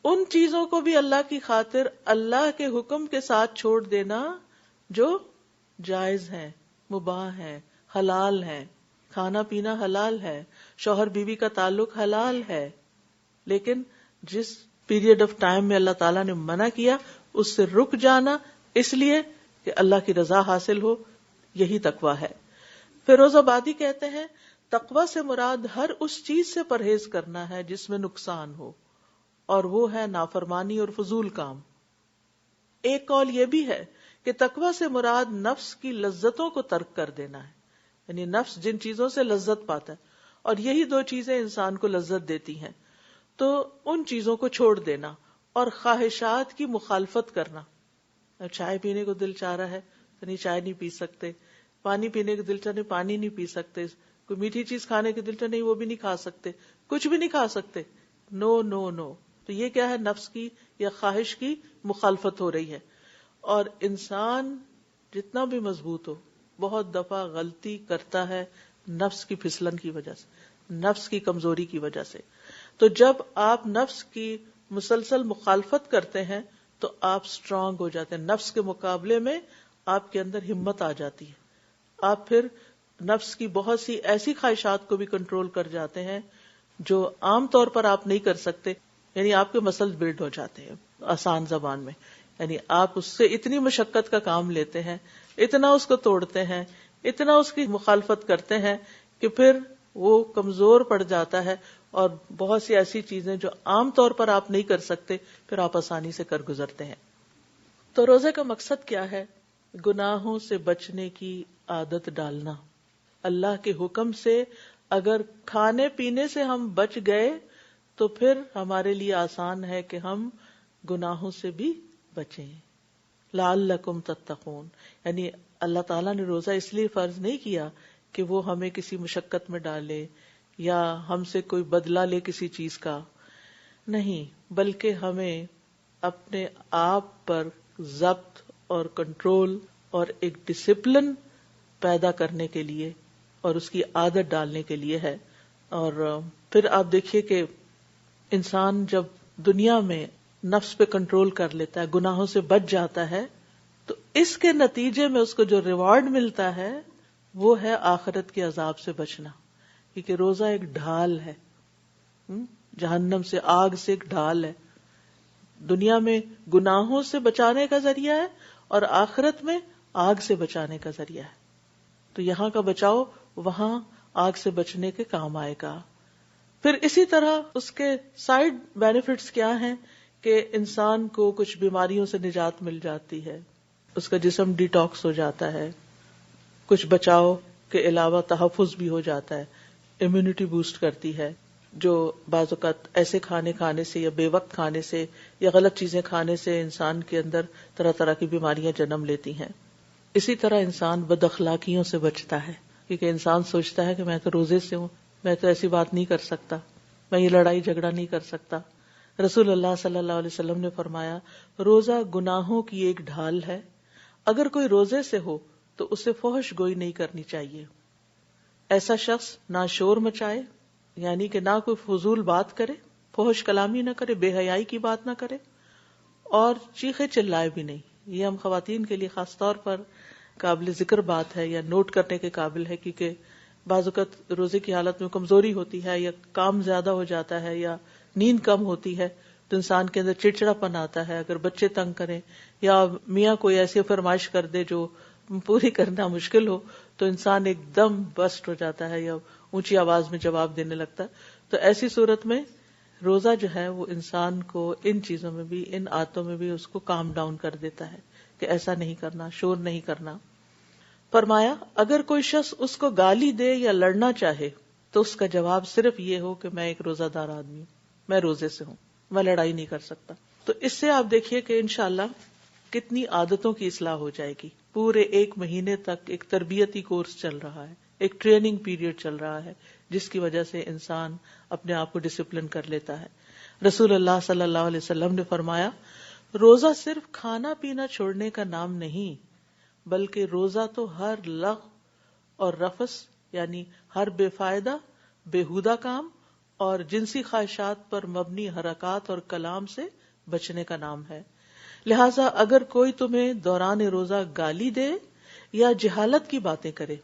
ان چیزوں کو بھی اللہ کی خاطر اللہ کے حکم کے ساتھ چھوڑ دینا جو جائز ہیں، مباح ہیں، حلال ہیں. کھانا پینا حلال ہے، شوہر بیوی کا تعلق حلال ہے، لیکن جس پیریڈ آف ٹائم میں اللہ تعالیٰ نے منع کیا اس سے رک جانا، اس لیے کہ اللہ کی رضا حاصل ہو، یہی تقویٰ ہے. فیروز آبادی کہتے ہیں تقویٰ سے مراد ہر اس چیز سے پرہیز کرنا ہے جس میں نقصان ہو، اور وہ ہے نافرمانی اور فضول کام. ایک قول یہ بھی ہے کہ تقویٰ سے مراد نفس کی لذتوں کو ترک کر دینا ہے، یعنی نفس جن چیزوں سے لذت پاتا ہے، اور یہی دو چیزیں انسان کو لذت دیتی ہیں، تو ان چیزوں کو چھوڑ دینا اور خواہشات کی مخالفت کرنا. چائے پینے کو دل چاہ رہا ہے تو نہیں چائے نہیں پی سکتے، پانی پینے کو دل چاہ رہا ہے پانی نہیں پی سکتے، کوئی میٹھی چیز کھانے کے دل چاہ نہیں وہ بھی نہیں کھا سکتے، کچھ بھی نہیں کھا سکتے. نو نو نو. تو یہ کیا ہے؟ نفس کی یا خواہش کی مخالفت ہو رہی ہے. اور انسان جتنا بھی مضبوط ہو بہت دفعہ غلطی کرتا ہے نفس کی پھسلن کی وجہ سے، نفس کی کمزوری کی وجہ سے. تو جب آپ نفس کی مسلسل مخالفت کرتے ہیں تو آپ اسٹرانگ ہو جاتے ہیں، نفس کے مقابلے میں آپ کے اندر ہمت آ جاتی ہے. آپ پھر نفس کی بہت سی ایسی خواہشات کو بھی کنٹرول کر جاتے ہیں جو عام طور پر آپ نہیں کر سکتے. یعنی آپ کے مسل بلڈ ہو جاتے ہیں آسان زبان میں، یعنی آپ اس سے اتنی مشقت کا کام لیتے ہیں، اتنا اس کو توڑتے ہیں، اتنا اس کی مخالفت کرتے ہیں کہ پھر وہ کمزور پڑ جاتا ہے، اور بہت سی ایسی چیزیں جو عام طور پر آپ نہیں کر سکتے پھر آپ آسانی سے کر گزرتے ہیں. تو روزے کا مقصد کیا ہے؟ گناہوں سے بچنے کی عادت ڈالنا. اللہ کے حکم سے اگر کھانے پینے سے ہم بچ گئے تو پھر ہمارے لیے آسان ہے کہ ہم گناہوں سے بھی بچیں. لعلکم تتقون، یعنی اللہ تعالیٰ نے روزہ اس لیے فرض نہیں کیا کہ وہ ہمیں کسی مشقت میں ڈالے یا ہم سے کوئی بدلہ لے کسی چیز کا، نہیں، بلکہ ہمیں اپنے آپ پر ضبط اور کنٹرول اور ایک ڈسپلن پیدا کرنے کے لیے اور اس کی عادت ڈالنے کے لیے ہے. اور پھر آپ دیکھیے کہ انسان جب دنیا میں نفس پہ کنٹرول کر لیتا ہے، گناہوں سے بچ جاتا ہے، تو اس کے نتیجے میں اس کو جو ریوارڈ ملتا ہے وہ ہے آخرت کے عذاب سے بچنا. کیونکہ روزہ ایک ڈھال ہے، جہنم سے، آگ سے ایک ڈھال ہے. دنیا میں گناہوں سے بچانے کا ذریعہ ہے اور آخرت میں آگ سے بچانے کا ذریعہ ہے. تو یہاں کا بچاؤ وہاں آگ سے بچنے کے کام آئے گا. پھر اسی طرح اس کے سائیڈ بینیفٹس کیا ہیں کہ انسان کو کچھ بیماریوں سے نجات مل جاتی ہے، اس کا جسم ڈیٹاکس ہو جاتا ہے، کچھ بچاؤ کے علاوہ تحفظ بھی ہو جاتا ہے، امیونٹی بوسٹ کرتی ہے جو بعض اوقات ایسے کھانے سے یا بے وقت کھانے سے یا غلط چیزیں کھانے سے انسان کے اندر طرح طرح کی بیماریاں جنم لیتی ہیں. اسی طرح انسان بد اخلاقیوں سے بچتا ہے، کیونکہ انسان سوچتا ہے کہ میں تو روزے سے ہوں، میں تو ایسی بات نہیں کر سکتا، میں یہ لڑائی جھگڑا نہیں کر سکتا. رسول اللہ صلی اللہ علیہ وسلم نے فرمایا روزہ گناہوں کی ایک ڈھال ہے، اگر کوئی روزے سے ہو تو اسے فحش گوئی نہیں کرنی چاہیے. ایسا شخص نہ شور مچائے، یعنی کہ نہ کوئی فضول بات کرے، فحش کلامی نہ کرے، بے حیائی کی بات نہ کرے، اور چیخے چلائے بھی نہیں. یہ ہم خواتین کے لیے خاص طور پر قابل ذکر بات ہے یا نوٹ کرنے کے قابل ہے، کیونکہ بعض اوقات روزے کی حالت میں کمزوری ہوتی ہے یا کام زیادہ ہو جاتا ہے یا نیند کم ہوتی ہے تو انسان کے اندر چڑچڑاپن آتا ہے. اگر بچے تنگ کریں یا میاں کوئی ایسی فرمائش کر دے جو پوری کرنا مشکل ہو تو انسان ایک دم بسٹ ہو جاتا ہے یا اونچی آواز میں جواب دینے لگتا ہے. تو ایسی صورت میں روزہ جو ہے وہ انسان کو ان چیزوں میں بھی، ان عادتوں میں بھی اس کو کام ڈاؤن کر دیتا ہے کہ ایسا نہیں کرنا، شور نہیں کرنا. فرمایا اگر کوئی شخص اس کو گالی دے یا لڑنا چاہے تو اس کا جواب صرف یہ ہو کہ میں ایک روزہ دار آدمی ہوں، میں روزے سے ہوں، میں لڑائی نہیں کر سکتا. تو اس سے آپ دیکھیے کہ انشاءاللہ کتنی عادتوں کی اصلاح ہو جائے گی. پورے 1 مہینے تک ایک تربیتی کورس چل رہا ہے، ایک ٹریننگ پیریڈ چل رہا ہے جس کی وجہ سے انسان اپنے آپ کو ڈسپلن کر لیتا ہے. رسول اللہ صلی اللہ علیہ وسلم نے فرمایا روزہ صرف کھانا پینا چھوڑنے کا نام نہیں بلکہ روزہ تو ہر لغو اور رفث یعنی ہر بے فائدہ بیہودہ کام اور جنسی خواہشات پر مبنی حرکات اور کلام سے بچنے کا نام ہے. لہٰذا اگر کوئی تمہیں دوران روزہ گالی دے یا جہالت کی باتیں کرے،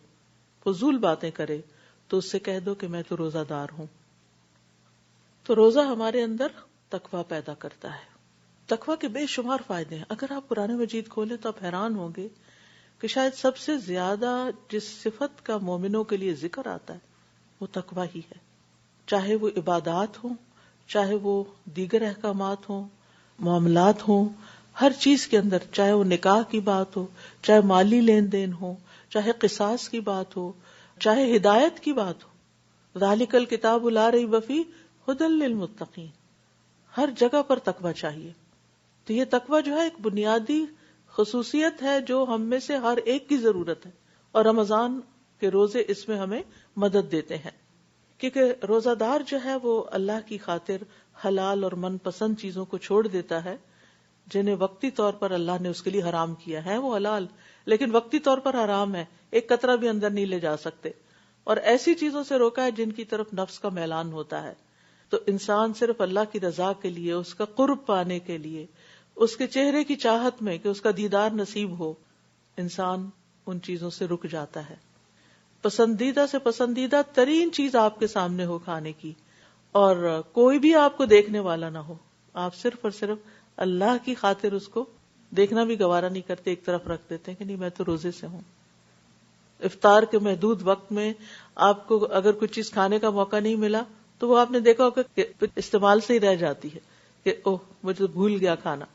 فضول باتیں کرے، تو اس سے کہہ دو کہ میں تو روزہ دار ہوں. تو روزہ ہمارے اندر تقویٰ پیدا کرتا ہے. تقویٰ کے بے شمار فائدے ہیں. اگر آپ قرآن مجید کھولیں تو آپ حیران ہوں گے کہ شاید سب سے زیادہ جس صفت کا مومنوں کے لیے ذکر آتا ہے وہ تقویٰ ہی ہے. چاہے وہ عبادات ہوں، چاہے وہ دیگر احکامات ہوں، معاملات ہوں، ہر چیز کے اندر، چاہے وہ نکاح کی بات ہو، چاہے مالی لین دین ہو، چاہے قصاص کی بات ہو، چاہے ہدایت کی بات ہو. ذالک الکتاب لا ریب فیہ ھدی للمتقین. ہر جگہ پر تقویٰ چاہیے. تو یہ تقویٰ جو ہے ایک بنیادی خصوصیت ہے جو ہم میں سے ہر ایک کی ضرورت ہے، اور رمضان کے روزے اس میں ہمیں مدد دیتے ہیں. کیونکہ روزہ دار جو ہے وہ اللہ کی خاطر حلال اور من پسند چیزوں کو چھوڑ دیتا ہے جنہیں وقتی طور پر اللہ نے اس کے لیے حرام کیا ہے. وہ حلال لیکن وقتی طور پر حرام ہے، ایک قطرہ بھی اندر نہیں لے جا سکتے، اور ایسی چیزوں سے روکا ہے جن کی طرف نفس کا میلان ہوتا ہے. تو انسان صرف اللہ کی رضا کے لیے، اس کا قرب پانے کے لیے، اس کے چہرے کی چاہت میں کہ اس کا دیدار نصیب ہو، انسان ان چیزوں سے رک جاتا ہے. پسندیدہ سے پسندیدہ ترین چیز آپ کے سامنے ہو کھانے کی، اور کوئی بھی آپ کو دیکھنے والا نہ ہو، آپ صرف اور صرف اللہ کی خاطر اس کو دیکھنا بھی گوارا نہیں کرتے، ایک طرف رکھ دیتے ہیں کہ نہیں میں تو روزے سے ہوں. افطار کے محدود وقت میں آپ کو اگر کچھ چیز کھانے کا موقع نہیں ملا تو وہ آپ نے دیکھا ہوگا کہ استعمال سے ہی رہ جاتی ہے کہ اوہ مجھے تو بھول گیا کھانا.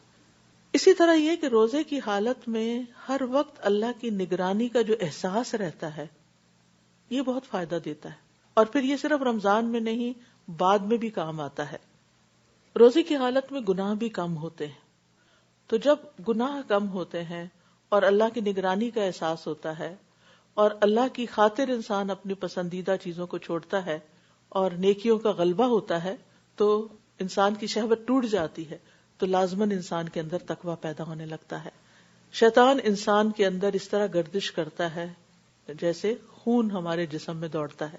اسی طرح یہ کہ روزے کی حالت میں ہر وقت اللہ کی نگرانی کا جو احساس رہتا ہے یہ بہت فائدہ دیتا ہے، اور پھر یہ صرف رمضان میں نہیں بعد میں بھی کام آتا ہے. روزے کی حالت میں گناہ بھی کم ہوتے ہیں. تو جب گناہ کم ہوتے ہیں اور اللہ کی نگرانی کا احساس ہوتا ہے اور اللہ کی خاطر انسان اپنی پسندیدہ چیزوں کو چھوڑتا ہے اور نیکیوں کا غلبہ ہوتا ہے تو انسان کی شہوت ٹوٹ جاتی ہے، تو لازماً انسان کے اندر تقویٰ پیدا ہونے لگتا ہے. شیطان انسان کے اندر اس طرح گردش کرتا ہے جیسے خون ہمارے جسم میں دوڑتا ہے.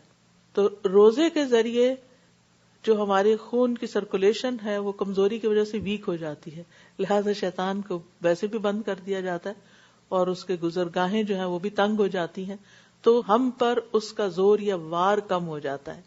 تو روزے کے ذریعے جو ہمارے خون کی سرکولیشن ہے وہ کمزوری کی وجہ سے ویک ہو جاتی ہے، لہذا شیطان کو ویسے بھی بند کر دیا جاتا ہے اور اس کے گزرگاہیں جو ہیں وہ بھی تنگ ہو جاتی ہیں، تو ہم پر اس کا زور یا وار کم ہو جاتا ہے،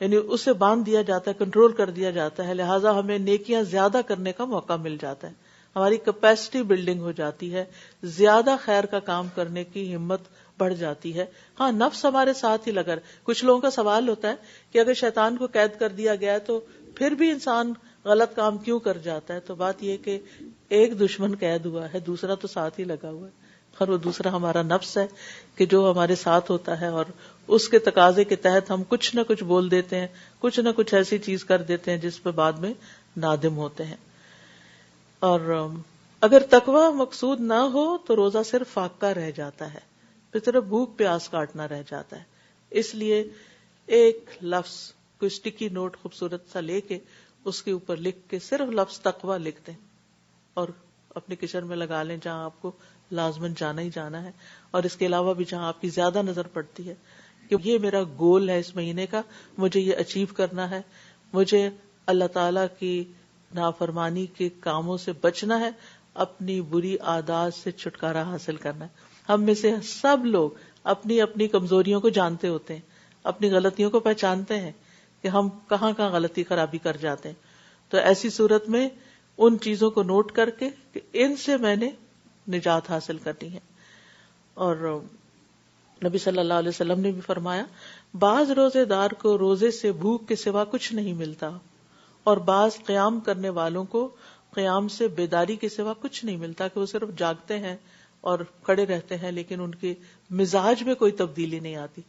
یعنی اسے باندھ دیا جاتا ہے، کنٹرول کر دیا جاتا ہے. لہذا ہمیں نیکیاں زیادہ کرنے کا موقع مل جاتا ہے، ہماری کیپیسٹی بلڈنگ ہو جاتی ہے، زیادہ خیر کا کام کرنے کی ہمت بڑھ جاتی ہے. ہاں نفس ہمارے ساتھ ہی لگا. کچھ لوگوں کا سوال ہوتا ہے کہ اگر شیطان کو قید کر دیا گیا ہے تو پھر بھی انسان غلط کام کیوں کر جاتا ہے؟ تو بات یہ کہ ایک دشمن قید ہوا ہے، دوسرا تو ساتھ ہی لگا ہوا ہے، اور وہ دوسرا ہمارا نفس ہے کہ جو ہمارے ساتھ ہوتا ہے، اور اس کے تقاضے کے تحت ہم کچھ نہ کچھ بول دیتے ہیں، کچھ نہ کچھ ایسی چیز کر دیتے ہیں جس پہ بعد میں نادم ہوتے ہیں. اور اگر تقویٰ مقصود نہ ہو تو روزہ صرف فاقہ رہ جاتا ہے، پھر صرف بھوک پیاس کاٹنا رہ جاتا ہے. اس لیے ایک لفظ کوئی اسٹکی نوٹ خوبصورت سا لے کے اس کے اوپر لکھ کے صرف لفظ تقویٰ لکھ دیں اور اپنے کچن میں لگا لیں جہاں آپ کو لازماً جانا ہی جانا ہے، اور اس کے علاوہ بھی جہاں آپ کی زیادہ نظر پڑتی ہے کہ یہ میرا گول ہے اس مہینے کا، مجھے یہ اچیو کرنا ہے، مجھے اللہ تعالی کی نافرمانی کے کاموں سے بچنا ہے، اپنی بری عادات سے چھٹکارا حاصل کرنا ہے. ہم میں سے سب لوگ اپنی اپنی کمزوریوں کو جانتے ہوتے ہیں، اپنی غلطیوں کو پہچانتے ہیں کہ ہم کہاں کہاں غلطی خرابی کر جاتے ہیں. تو ایسی صورت میں ان چیزوں کو نوٹ کر کے کہ ان سے میں نے نجات حاصل کرنی ہے. اور نبی صلی اللہ علیہ وسلم نے بھی فرمایا بعض روزے دار کو روزے سے بھوک کے سوا کچھ نہیں ملتا اور بعض قیام کرنے والوں کو قیام سے بیداری کے سوا کچھ نہیں ملتا، کہ وہ صرف جاگتے ہیں اور کھڑے رہتے ہیں لیکن ان کے مزاج میں کوئی تبدیلی نہیں آتی.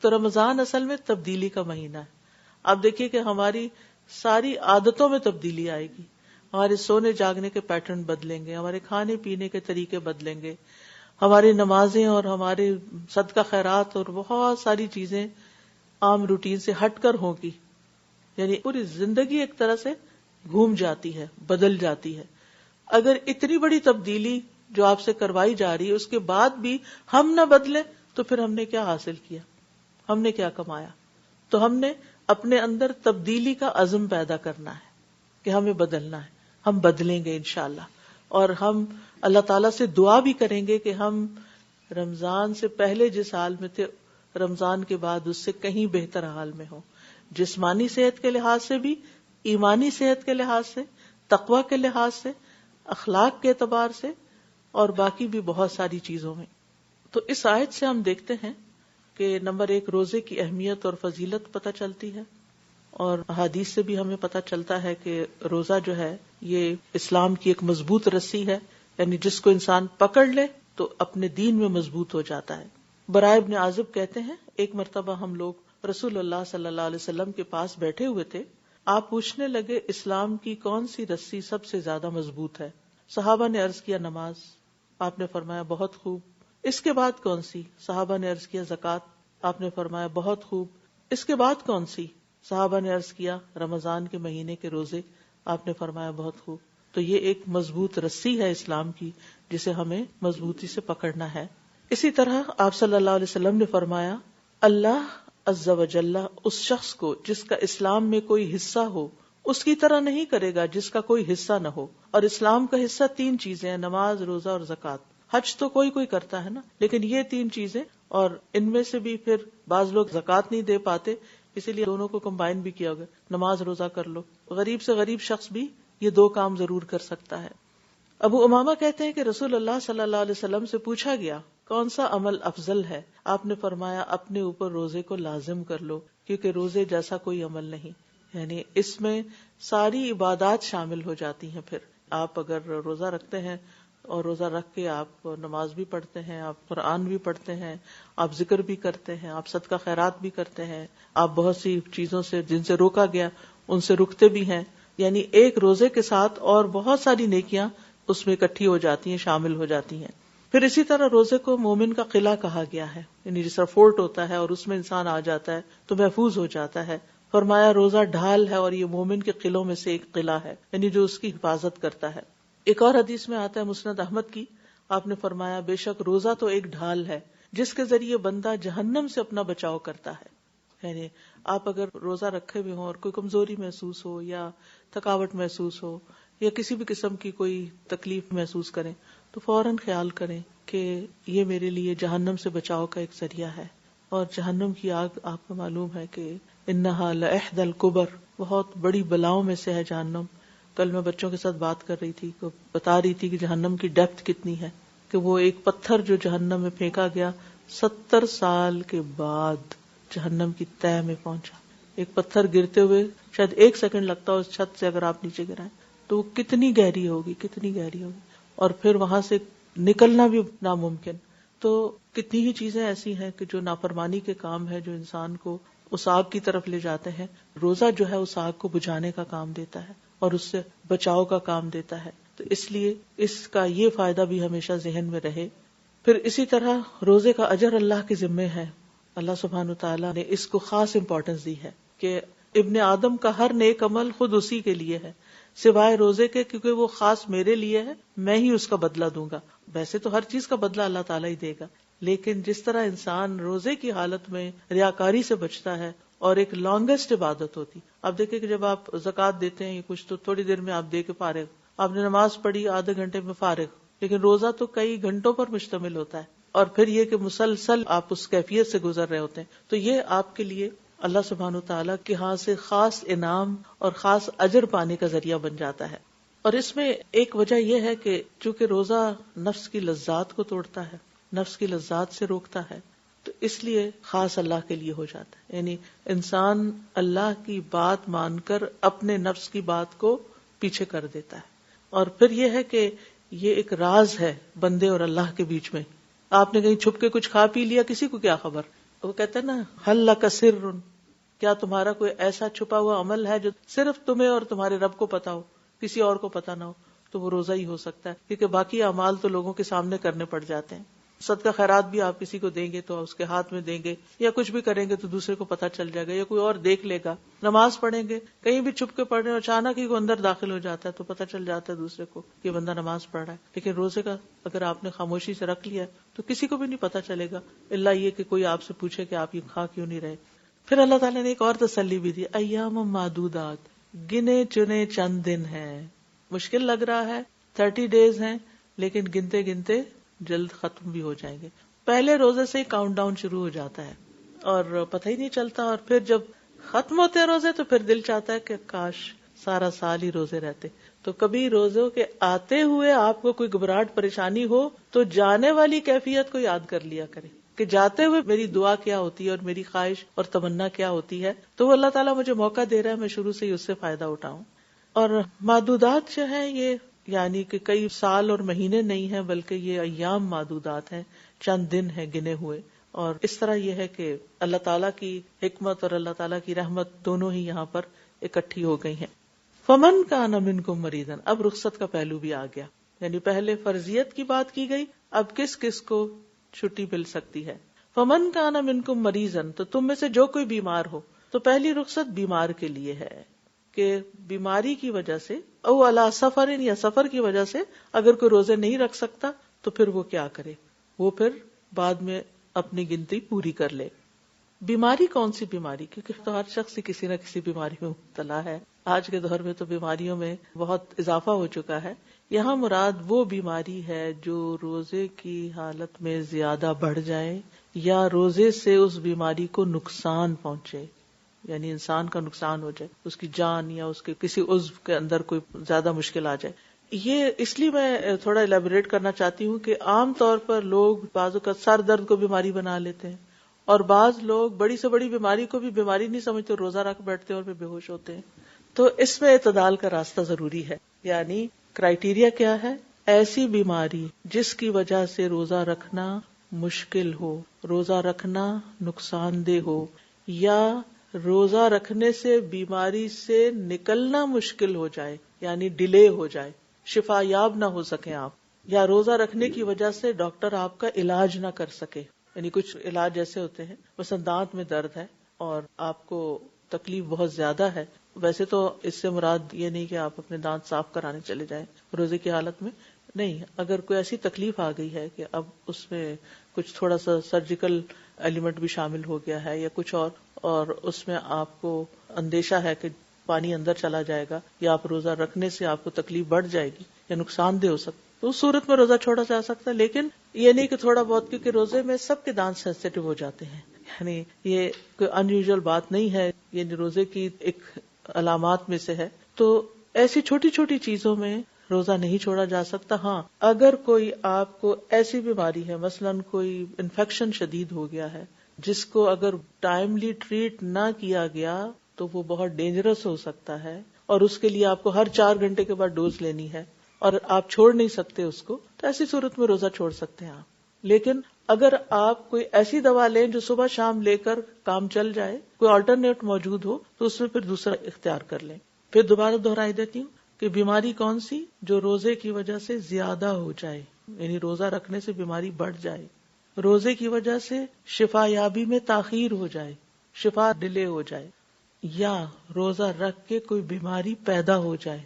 تو رمضان اصل میں تبدیلی کا مہینہ ہے. آپ دیکھیے کہ ہماری ساری عادتوں میں تبدیلی آئے گی، ہمارے سونے جاگنے کے پیٹرن بدلیں گے، ہمارے کھانے پینے کے طریقے بدلیں گے، ہماری نمازیں اور ہمارے صدقہ خیرات اور بہت ساری چیزیں عام روٹین سے ہٹ کر ہوں گی. یعنی پوری زندگی ایک طرح سے گھوم جاتی ہے، بدل جاتی ہے. اگر اتنی بڑی تبدیلی جو آپ سے کروائی جا رہی ہے اس کے بعد بھی ہم نہ بدلیں تو پھر ہم نے کیا حاصل کیا، ہم نے کیا کمایا؟ تو ہم نے اپنے اندر تبدیلی کا عزم پیدا کرنا ہے کہ ہمیں بدلنا ہے. ہم بدلیں گے انشاءاللہ، اور ہم اللہ تعالیٰ سے دعا بھی کریں گے کہ ہم رمضان سے پہلے جس حال میں تھے رمضان کے بعد اس سے کہیں بہتر حال میں ہوں، جسمانی صحت کے لحاظ سے بھی، ایمانی صحت کے لحاظ سے، تقوی کے لحاظ سے، اخلاق کے اعتبار سے، اور باقی بھی بہت ساری چیزوں میں. تو اس آیت سے ہم دیکھتے ہیں کہ نمبر 1 روزے کی اہمیت اور فضیلت پتہ چلتی ہے، اور احادیث سے بھی ہمیں پتہ چلتا ہے کہ روزہ جو ہے یہ اسلام کی ایک مضبوط رسی ہے، یعنی جس کو انسان پکڑ لے تو اپنے دین میں مضبوط ہو جاتا ہے. براء ابن عازب کہتے ہیں ایک مرتبہ ہم لوگ رسول اللہ صلی اللہ علیہ وسلم کے پاس بیٹھے ہوئے تھے. آپ پوچھنے لگے اسلام کی کون سی رسی سب سے زیادہ مضبوط ہے؟ صحابہ نے عرض کیا نماز. آپ نے فرمایا بہت خوب. اس کے بعد کون سی؟ صحابہ نے عرض کیا زکوٰۃ. آپ نے فرمایا بہت خوب. اس کے بعد کون سی؟ صحابہ نے عرض کیا رمضان کے مہینے کے روزے. آپ نے فرمایا بہت خوب. تو یہ ایک مضبوط رسی ہے اسلام کی جسے ہمیں مضبوطی سے پکڑنا ہے. اسی طرح آپ صلی اللہ علیہ وسلم نے فرمایا اللہ عز و جل اس شخص کو جس کا اسلام میں کوئی حصہ ہو اس کی طرح نہیں کرے گا جس کا کوئی حصہ نہ ہو. اور اسلام کا حصہ 3 چیزیں ہیں، نماز، روزہ اور زکوٰۃ. حج تو کوئی کرتا ہے نا، لیکن یہ 3 چیزیں، اور ان میں سے بھی پھر بعض لوگ زکوٰۃ نہیں دے پاتے، اسی لیے دونوں کو کمبائن بھی کیا گیا، نماز روزہ کر لو. غریب سے غریب شخص بھی یہ 2 کام ضرور کر سکتا ہے. ابو امامہ کہتے ہیں کہ رسول اللہ صلی اللہ علیہ وسلم سے پوچھا گیا کون سا عمل افضل ہے؟ آپ نے فرمایا اپنے اوپر روزے کو لازم کر لو، کیونکہ روزے جیسا کوئی عمل نہیں. یعنی اس میں ساری عبادات شامل ہو جاتی ہیں. پھر آپ اگر روزہ رکھتے ہیں اور روزہ رکھ کے آپ نماز بھی پڑھتے ہیں، آپ قرآن بھی پڑھتے ہیں، آپ ذکر بھی کرتے ہیں، آپ صدقہ خیرات بھی کرتے ہیں، آپ بہت سی چیزوں سے جن سے روکا گیا ان سے رکتے بھی ہیں، یعنی ایک روزے کے ساتھ اور بہت ساری نیکیاں اس میں اکٹھی ہو جاتی ہیں، شامل ہو جاتی ہیں. پھر اسی طرح روزے کو مومن کا قلعہ کہا گیا ہے، یعنی جس طرح فورٹ ہوتا ہے اور اس میں انسان آ جاتا ہے تو محفوظ ہو جاتا ہے. فرمایا روزہ ڈھال ہے اور یہ مومن کے قلعوں میں سے ایک قلعہ ہے، یعنی جو اس کی حفاظت کرتا ہے. ایک اور حدیث میں آتا ہے مسند احمد کی، آپ نے فرمایا بے شک روزہ تو ایک ڈھال ہے جس کے ذریعے بندہ جہنم سے اپنا بچاؤ کرتا ہے. یعنی آپ اگر روزہ رکھے ہوئے ہوں اور کوئی کمزوری محسوس ہو یا تھکاوٹ محسوس ہو یا کسی بھی قسم کی کوئی تکلیف محسوس کریں تو فوراً خیال کریں کہ یہ میرے لیے جہنم سے بچاؤ کا ایک ذریعہ ہے. اور جہنم کی آگ آپ کو معلوم ہے کہ انہا لإحدى الکبر، بہت بڑی بلاؤں میں سے ہے جہنم. کل میں بچوں کے ساتھ بات کر رہی تھی، بتا رہی تھی کہ جہنم کی ڈیپتھ کتنی ہے، کہ وہ ایک پتھر جو جہنم میں پھینکا گیا 70 سال کے بعد جہنم کی تہہ میں پہنچا. ایک پتھر گرتے ہوئے شاید 1 سیکنڈ لگتا ہو اس چھت سے اگر آپ نیچے گرائیں تو وہ کتنی گہری ہوگی، کتنی گہری ہوگی، اور پھر وہاں سے نکلنا بھی ناممکن. تو کتنی ہی چیزیں ایسی ہیں کہ جو نافرمانی کے کام ہے جو انسان کو اس آگ کی طرف لے جاتے ہیں. روزہ جو ہے اس آگ کو بجھانے کا کام دیتا ہے اور اس سے بچاؤ کا کام دیتا ہے. تو اس لیے اس کا یہ فائدہ بھی ہمیشہ ذہن میں رہے. پھر اسی طرح روزے کا اجر اللہ کے ذمے ہے. اللہ سبحانہ وتعالیٰ نے اس کو خاص امپورٹنس دی ہے کہ ابن آدم کا ہر نیک عمل خود اسی کے لیے ہے سوائے روزے کے، کیونکہ وہ خاص میرے لیے ہے، میں ہی اس کا بدلہ دوں گا. ویسے تو ہر چیز کا بدلہ اللہ تعالیٰ ہی دے گا، لیکن جس طرح انسان روزے کی حالت میں ریاکاری سے بچتا ہے اور ایک لانگسٹ عبادت ہوتی. آپ دیکھیں کہ جب آپ زکوٰۃ دیتے ہیں کچھ تو تھوڑی دیر میں آپ دے کے فارغ، آپ نے نماز پڑھی آدھے گھنٹے میں فارغ، لیکن روزہ تو کئی گھنٹوں پر مشتمل ہوتا ہے، اور پھر یہ کہ مسلسل آپ اس کیفیت سے گزر رہے ہوتے ہیں. تو یہ آپ کے لیے اللہ سبحانہ وتعالیٰ کے ہاں سے خاص انعام اور خاص اجر پانے کا ذریعہ بن جاتا ہے. اور اس میں ایک وجہ یہ ہے کہ چونکہ روزہ نفس کی لذات کو توڑتا ہے، نفس کی لذات سے روکتا ہے، تو اس لیے خاص اللہ کے لیے ہو جاتا ہے. یعنی انسان اللہ کی بات مان کر اپنے نفس کی بات کو پیچھے کر دیتا ہے. اور پھر یہ ہے کہ یہ ایک راز ہے بندے اور اللہ کے بیچ میں. آپ نے کہیں چھپ کے کچھ کھا پی لیا، کسی کو کیا خبر. وہ کہتے ہیں نا حل لک سر، کیا تمہارا کوئی ایسا چھپا ہوا عمل ہے جو صرف تمہیں اور تمہارے رب کو پتا ہو، کسی اور کو پتا نہ ہو. تو وہ روزہ ہی ہو سکتا ہے، کیونکہ باقی اعمال تو لوگوں کے سامنے کرنے پڑ جاتے ہیں. صدقہ خیرات بھی آپ کسی کو دیں گے تو اس کے ہاتھ میں دیں گے، یا کچھ بھی کریں گے تو دوسرے کو پتا چل جائے گا، یا کوئی اور دیکھ لے گا. نماز پڑھیں گے، کہیں بھی چھپ کے پڑھ رہے ہیں، اچانک ہی کوئی اندر داخل ہو جاتا ہے تو پتا چل جاتا ہے دوسرے کو کہ یہ بندہ نماز پڑھ رہا ہے. لیکن روزے کا اگر آپ نے خاموشی سے رکھ لیا تو کسی کو بھی نہیں پتا چلے گا، الا یہ کہ کوئی آپ سے پوچھے کہ آپ یہ کھا کیوں نہیں رہے. پھر اللہ تعالیٰ نے ایک اور تسلی بھی دی، ایام معدودات، گنے چنے چند دن ہیں. مشکل لگ رہا ہے، 30 days ہیں، لیکن گنتے گنتے جلد ختم بھی ہو جائیں گے. پہلے روزے سے ہی کاؤنٹ ڈاؤن شروع ہو جاتا ہے اور پتہ ہی نہیں چلتا. اور پھر جب ختم ہوتے ہیں روزے تو پھر دل چاہتا ہے کہ کاش سارا سال ہی روزے رہتے. تو کبھی روزوں کے آتے ہوئے آپ کو کوئی گھبراہٹ پریشانی ہو تو جانے والی کیفیت کو یاد کر لیا کرے کہ جاتے ہوئے میری دعا کیا ہوتی ہے اور میری خواہش اور تمنا کیا ہوتی ہے. تو وہ اللہ تعالیٰ مجھے موقع دے رہا ہے، میں شروع سے ہی اس سے فائدہ اٹھاؤں. اور معدودات جو ہیں یہ یعنی کہ کئی سال اور مہینے نہیں ہیں، بلکہ یہ ایام معدودات ہیں، چند دن ہیں گنے ہوئے. اور اس طرح یہ ہے کہ اللہ تعالیٰ کی حکمت اور اللہ تعالیٰ کی رحمت دونوں ہی یہاں پر اکٹھی ہو گئی ہیں. فمن کان منکم مریضا، اب رخصت کا پہلو بھی آ گیا. یعنی پہلے فرضیت کی بات کی گئی، اب کس کس کو چھٹی مل سکتی ہے. فمن کان منکم مریضا، تو تم میں سے جو کوئی بیمار ہو. تو پہلی رخصت بیمار کے لیے ہے کہ بیماری کی وجہ سے او علی سفر، یا سفر کی وجہ سے اگر کوئی روزے نہیں رکھ سکتا تو پھر وہ کیا کرے، وہ پھر بعد میں اپنی گنتی پوری کر لے. بیماری کون سی بیماری؟ کیونکہ تو ہر شخص کسی نہ کسی بیماری میں مبتلا ہے. آج کے دور میں تو بیماریوں میں بہت اضافہ ہو چکا ہے. یہاں مراد وہ بیماری ہے جو روزے کی حالت میں زیادہ بڑھ جائے یا روزے سے اس بیماری کو نقصان پہنچے، یعنی انسان کا نقصان ہو جائے، اس کی جان یا اس کے کسی عضو کے اندر کوئی زیادہ مشکل آ جائے. یہ اس لیے میں تھوڑا الیبوریٹ کرنا چاہتی ہوں کہ عام طور پر لوگ بعض اوقات سر درد کو بیماری بنا لیتے ہیں، اور بعض لوگ بڑی سے بڑی بیماری کو بھی بیماری نہیں سمجھتے، روزہ رکھ بیٹھتے اور پھر بے ہوش ہوتے ہیں. تو اس میں اعتدال کا راستہ ضروری ہے. یعنی کرائیٹیریا کیا ہے؟ ایسی بیماری جس کی وجہ سے روزہ رکھنا مشکل ہو، روزہ رکھنا نقصان دہ ہو، یا روزہ رکھنے سے بیماری سے نکلنا مشکل ہو جائے، یعنی ڈیلے ہو جائے، شفا یاب نہ ہو سکیں آپ، یا روزہ رکھنے کی وجہ سے ڈاکٹر آپ کا علاج نہ کر سکے. یعنی کچھ علاج ایسے ہوتے ہیں، مثلا دانت میں درد ہے اور آپ کو تکلیف بہت زیادہ ہے. ویسے تو اس سے مراد یہ نہیں کہ آپ اپنے دانت صاف کرانے چلے جائیں روزے کی حالت میں، نہیں. اگر کوئی ایسی تکلیف آ گئی ہے کہ اب اس میں کچھ تھوڑا سا سرجیکل ایلیمنٹ بھی شامل ہو گیا ہے یا کچھ اور اس میں آپ کو اندیشہ ہے کہ پانی اندر چلا جائے گا یا آپ روزہ رکھنے سے آپ کو تکلیف بڑھ جائے گی یا نقصان دہ ہو سکتا، تو اس صورت میں روزہ چھوڑا جا سکتا ہے. لیکن یہ نہیں کہ تھوڑا بہت، کیونکہ روزے میں سب کے دانت سینسیٹیو ہو جاتے ہیں، یعنی یہ کوئی ان یوزل بات نہیں ہے، یعنی روزے کی ایک علامات میں سے ہے. تو ایسی چھوٹی چھوٹی چیزوں میں روزہ نہیں چھوڑا جا سکتا. ہاں اگر کوئی آپ کو ایسی بیماری ہے، مثلاً کوئی انفیکشن شدید ہو گیا ہے جس کو اگر ٹائملی ٹریٹ نہ کیا گیا تو وہ بہت ڈینجرس ہو سکتا ہے، اور اس کے لیے آپ کو ہر 4 گھنٹے کے بعد ڈوز لینی ہے اور آپ چھوڑ نہیں سکتے اس کو، تو ایسی صورت میں روزہ چھوڑ سکتے ہیں آپ. لیکن اگر آپ کوئی ایسی دوا لیں جو صبح شام لے کر کام چل جائے، کوئی آلٹرنیٹ موجود ہو، تو اس میں پھر دوسرا اختیار کر لیں. پھر دوبارہ دہرائی دیتی ہوں کہ بیماری کون سی؟ جو روزے کی وجہ سے زیادہ ہو جائے، یعنی روزہ رکھنے سے بیماری بڑھ جائے، روزے کی وجہ سے شفا یابی میں تاخیر ہو جائے، شفا ڈیلے ہو جائے، یا روزہ رکھ کے کوئی بیماری پیدا ہو جائے.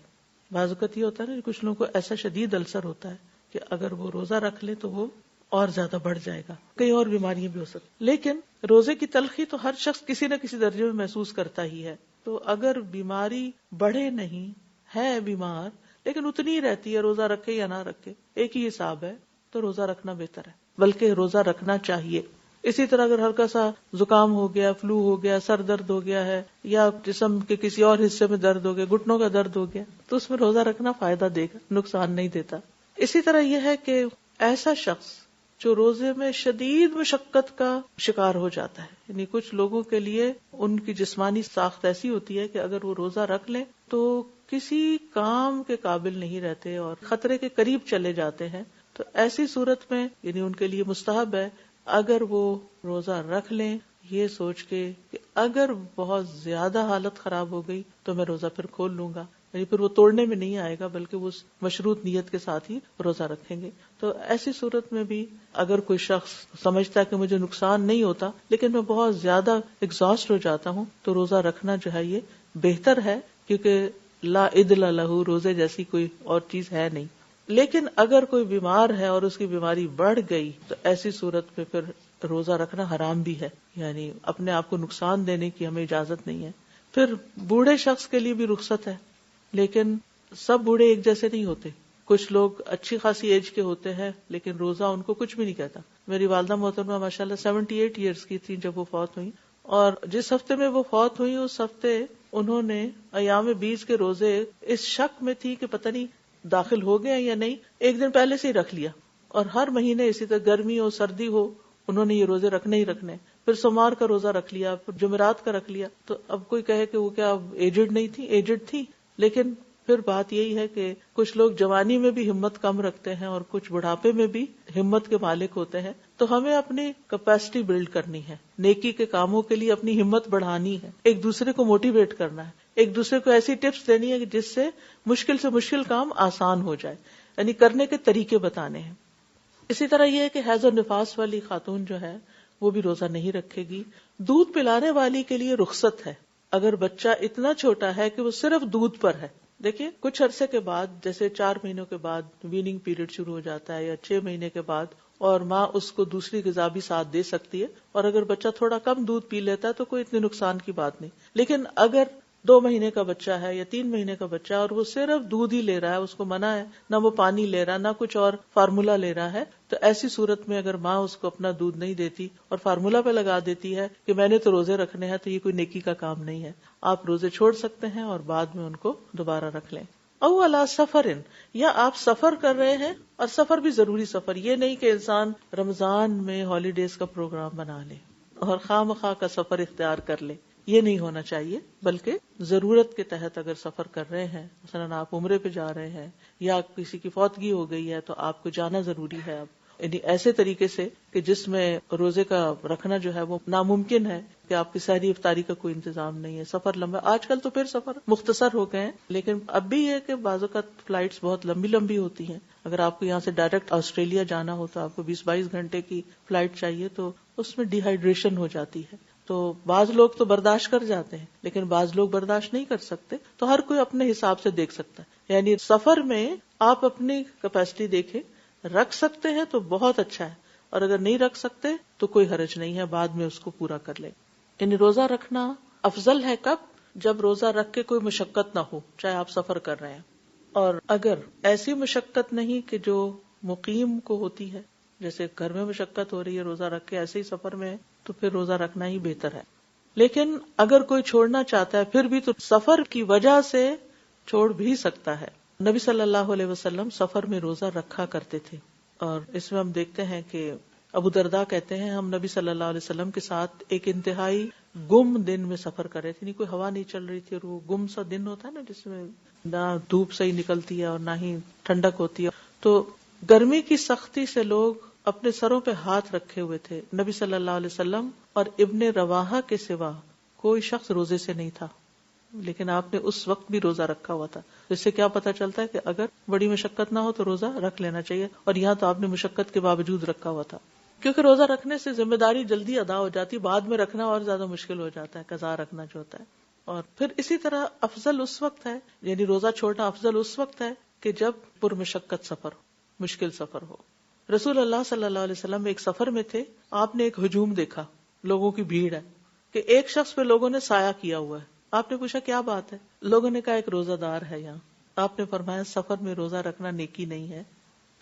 بعض اوقات یہ ہوتا ہے نا، کچھ لوگوں کو ایسا شدید السر ہوتا ہے کہ اگر وہ روزہ رکھ لے تو وہ اور زیادہ بڑھ جائے گا. کئی اور بیماریاں بھی ہو سکتی، لیکن روزے کی تلخی تو ہر شخص کسی نہ کسی درجے میں محسوس کرتا ہی ہے. تو اگر بیماری بڑھے نہیں، ہے بیمار لیکن اتنی ہی رہتی ہے، روزہ رکھے یا نہ رکھے ایک ہی حساب ہے، تو روزہ رکھنا بہتر ہے، بلکہ روزہ رکھنا چاہیے. اسی طرح اگر ہلکا سا زکام ہو گیا، فلو ہو گیا، سر درد ہو گیا ہے، یا جسم کے کسی اور حصے میں درد ہو گیا، گھٹنوں کا درد ہو گیا، تو اس میں روزہ رکھنا فائدہ دے گا، نقصان نہیں دیتا. اسی طرح یہ ہے کہ ایسا شخص جو روزے میں شدید مشقت کا شکار ہو جاتا ہے، یعنی کچھ لوگوں کے لیے ان کی جسمانی ساخت ایسی ہوتی ہے کہ اگر وہ روزہ رکھ لیں تو کسی کام کے قابل نہیں رہتے اور خطرے کے قریب چلے جاتے ہیں. تو ایسی صورت میں یعنی ان کے لیے مستحب ہے اگر وہ روزہ رکھ لیں یہ سوچ کے کہ اگر بہت زیادہ حالت خراب ہو گئی تو میں روزہ پھر کھول لوں گا، یعنی پھر وہ توڑنے میں نہیں آئے گا بلکہ وہ مشروط نیت کے ساتھ ہی روزہ رکھیں گے. تو ایسی صورت میں بھی اگر کوئی شخص سمجھتا ہے کہ مجھے نقصان نہیں ہوتا لیکن میں بہت زیادہ ایگزاسٹ ہو جاتا ہوں تو روزہ رکھنا جو ہے یہ بہتر ہے، کیونکہ لا عدل لہ، روزے جیسی کوئی اور چیز ہے نہیں. لیکن اگر کوئی بیمار ہے اور اس کی بیماری بڑھ گئی تو ایسی صورت میں پھر روزہ رکھنا حرام بھی ہے، یعنی اپنے آپ کو نقصان دینے کی ہمیں اجازت نہیں ہے. پھر بوڑھے شخص کے لیے بھی رخصت ہے، لیکن سب بوڑھے ایک جیسے نہیں ہوتے. کچھ لوگ اچھی خاصی ایج کے ہوتے ہیں لیکن روزہ ان کو کچھ بھی نہیں کہتا. میری والدہ محترمہ ماشاءاللہ 78 ایئرس کی تھی جب وہ فوت ہوئی، اور جس ہفتے میں وہ فوت ہوئی اس ہفتے انہوں نے ایام 20 کے روزے اس شک میں تھی کہ پتہ نہیں داخل ہو گئے یا نہیں، ایک دن پہلے سے ہی رکھ لیا. اور ہر مہینے اسی طرح گرمی ہو سردی ہو انہوں نے یہ روزے رکھنے ہی رکھنے. پھر سوموار کا روزہ رکھ لیا، پھر جمعرات کا رکھ لیا. تو اب کوئی کہے کہ وہ کیا ایجڈ نہیں تھی، ایجڈ تھی، لیکن پھر بات یہی ہے کہ کچھ لوگ جوانی میں بھی ہمت کم رکھتے ہیں اور کچھ بڑھاپے میں بھی ہمت کے مالک ہوتے ہیں. تو ہمیں اپنی کیپیسٹی بلڈ کرنی ہے، نیکی کے کاموں کے لیے اپنی ہمت بڑھانی ہے، ایک دوسرے کو موٹیویٹ کرنا ہے، ایک دوسرے کو ایسی ٹپس دینی ہے کہ جس سے مشکل کام آسان ہو جائے، یعنی کرنے کے طریقے بتانے ہیں. اسی طرح یہ ہے کہ حیض و نفاس والی خاتون جو ہے وہ بھی روزہ نہیں رکھے گی. دودھ پلانے والی کے لیے رخصت ہے اگر بچہ اتنا چھوٹا ہے کہ وہ صرف دودھ پر ہے. دیکھیں کچھ عرصے کے بعد جیسے 4 مہینوں کے بعد ویننگ پیریڈ شروع ہو جاتا ہے یا 6 مہینے کے بعد، اور ماں اس کو دوسری غذا بھی ساتھ دے سکتی ہے، اور اگر بچہ تھوڑا کم دودھ پی لیتا ہے تو کوئی اتنے نقصان کی بات نہیں. لیکن اگر 2 مہینے کا بچہ ہے یا 3 مہینے کا بچہ اور وہ صرف دودھ ہی لے رہا ہے، اس کو منع ہے، نہ وہ پانی لے رہا نہ کچھ اور فارمولا لے رہا ہے، تو ایسی صورت میں اگر ماں اس کو اپنا دودھ نہیں دیتی اور فارمولا پہ لگا دیتی ہے کہ میں نے تو روزے رکھنے ہیں، تو یہ کوئی نیکی کا کام نہیں ہے. آپ روزے چھوڑ سکتے ہیں اور بعد میں ان کو دوبارہ رکھ لیں. او علی سفر، یا آپ سفر کر رہے ہیں، اور سفر بھی ضروری سفر، یہ نہیں کہ انسان رمضان میں ہالیڈیز کا پروگرام بنا لے اور خواہ مخواہ کا سفر اختیار کر لے، یہ نہیں ہونا چاہیے. بلکہ ضرورت کے تحت اگر سفر کر رہے ہیں، مثلا آپ عمرے پہ جا رہے ہیں یا کسی کی فوتگی ہو گئی ہے تو آپ کو جانا ضروری ہے. اب یعنی ایسے طریقے سے کہ جس میں روزے کا رکھنا جو ہے وہ ناممکن ہے، کہ آپ کی سحری افطاری کا کوئی انتظام نہیں ہے، سفر لمبا. آج کل تو پھر سفر مختصر ہو گئے ہیں، لیکن اب بھی یہ کہ بعض اوقات فلائٹس بہت لمبی لمبی ہوتی ہیں. اگر آپ کو یہاں سے ڈائریکٹ آسٹریلیا جانا ہو تو آپ کو 20-22 گھنٹے کی فلائٹ چاہیے، تو اس میں ڈی ہائیڈریشن ہو جاتی ہے. تو بعض لوگ تو برداشت کر جاتے ہیں لیکن بعض لوگ برداشت نہیں کر سکتے. تو ہر کوئی اپنے حساب سے دیکھ سکتا ہے. یعنی سفر میں آپ اپنی کیپیسٹی دیکھیں، رکھ سکتے ہیں تو بہت اچھا ہے، اور اگر نہیں رکھ سکتے تو کوئی حرج نہیں ہے، بعد میں اس کو پورا کر لیں. یعنی روزہ رکھنا افضل ہے کب؟ جب روزہ رکھ کے کوئی مشقت نہ ہو، چاہے آپ سفر کر رہے ہیں. اور اگر ایسی مشقت نہیں کہ جو مقیم کو ہوتی ہے، جیسے گھر میں مشقت ہو رہی ہے روزہ رکھ کے، ایسے ہی سفر میں، تو پھر روزہ رکھنا ہی بہتر ہے. لیکن اگر کوئی چھوڑنا چاہتا ہے پھر بھی تو سفر کی وجہ سے چھوڑ بھی سکتا ہے. نبی صلی اللہ علیہ وسلم سفر میں روزہ رکھا کرتے تھے، اور اس میں ہم دیکھتے ہیں کہ ابو درداء کہتے ہیں ہم نبی صلی اللہ علیہ وسلم کے ساتھ ایک انتہائی گم دن میں سفر کر رہے تھے. نہیں کوئی ہوا نہیں چل رہی تھی، اور وہ گم سا دن ہوتا ہے نا جس میں نہ دھوپ صحیح نکلتی ہے اور نہ ہی ٹھنڈک ہوتی ہے. تو گرمی کی سختی سے لوگ اپنے سروں پہ ہاتھ رکھے ہوئے تھے. نبی صلی اللہ علیہ وسلم اور ابن رواحہ کے سوا کوئی شخص روزے سے نہیں تھا، لیکن آپ نے اس وقت بھی روزہ رکھا ہوا تھا. اس سے کیا پتا چلتا ہے کہ اگر بڑی مشقت نہ ہو تو روزہ رکھ لینا چاہیے. اور یہاں تو آپ نے مشقت کے باوجود رکھا ہوا تھا، کیونکہ روزہ رکھنے سے ذمہ داری جلدی ادا ہو جاتی، بعد میں رکھنا اور زیادہ مشکل ہو جاتا ہے، قضا رکھنا جو ہوتا ہے. اور پھر اسی طرح افضل اس وقت ہے، یعنی روزہ چھوڑنا افضل اس وقت ہے کہ جب پرمشقت سفر ہو، مشکل سفر ہو. رسول اللہ صلی اللہ علیہ وسلم ایک سفر میں تھے، آپ نے ایک ہجوم دیکھا، لوگوں کی بھیڑ ہے کہ ایک شخص پہ لوگوں نے سایہ کیا ہوا ہے. آپ نے پوچھا کیا بات ہے؟ لوگوں نے کہا ایک روزہ دار ہے یہاں. آپ نے فرمایا سفر میں روزہ رکھنا نیکی نہیں ہے.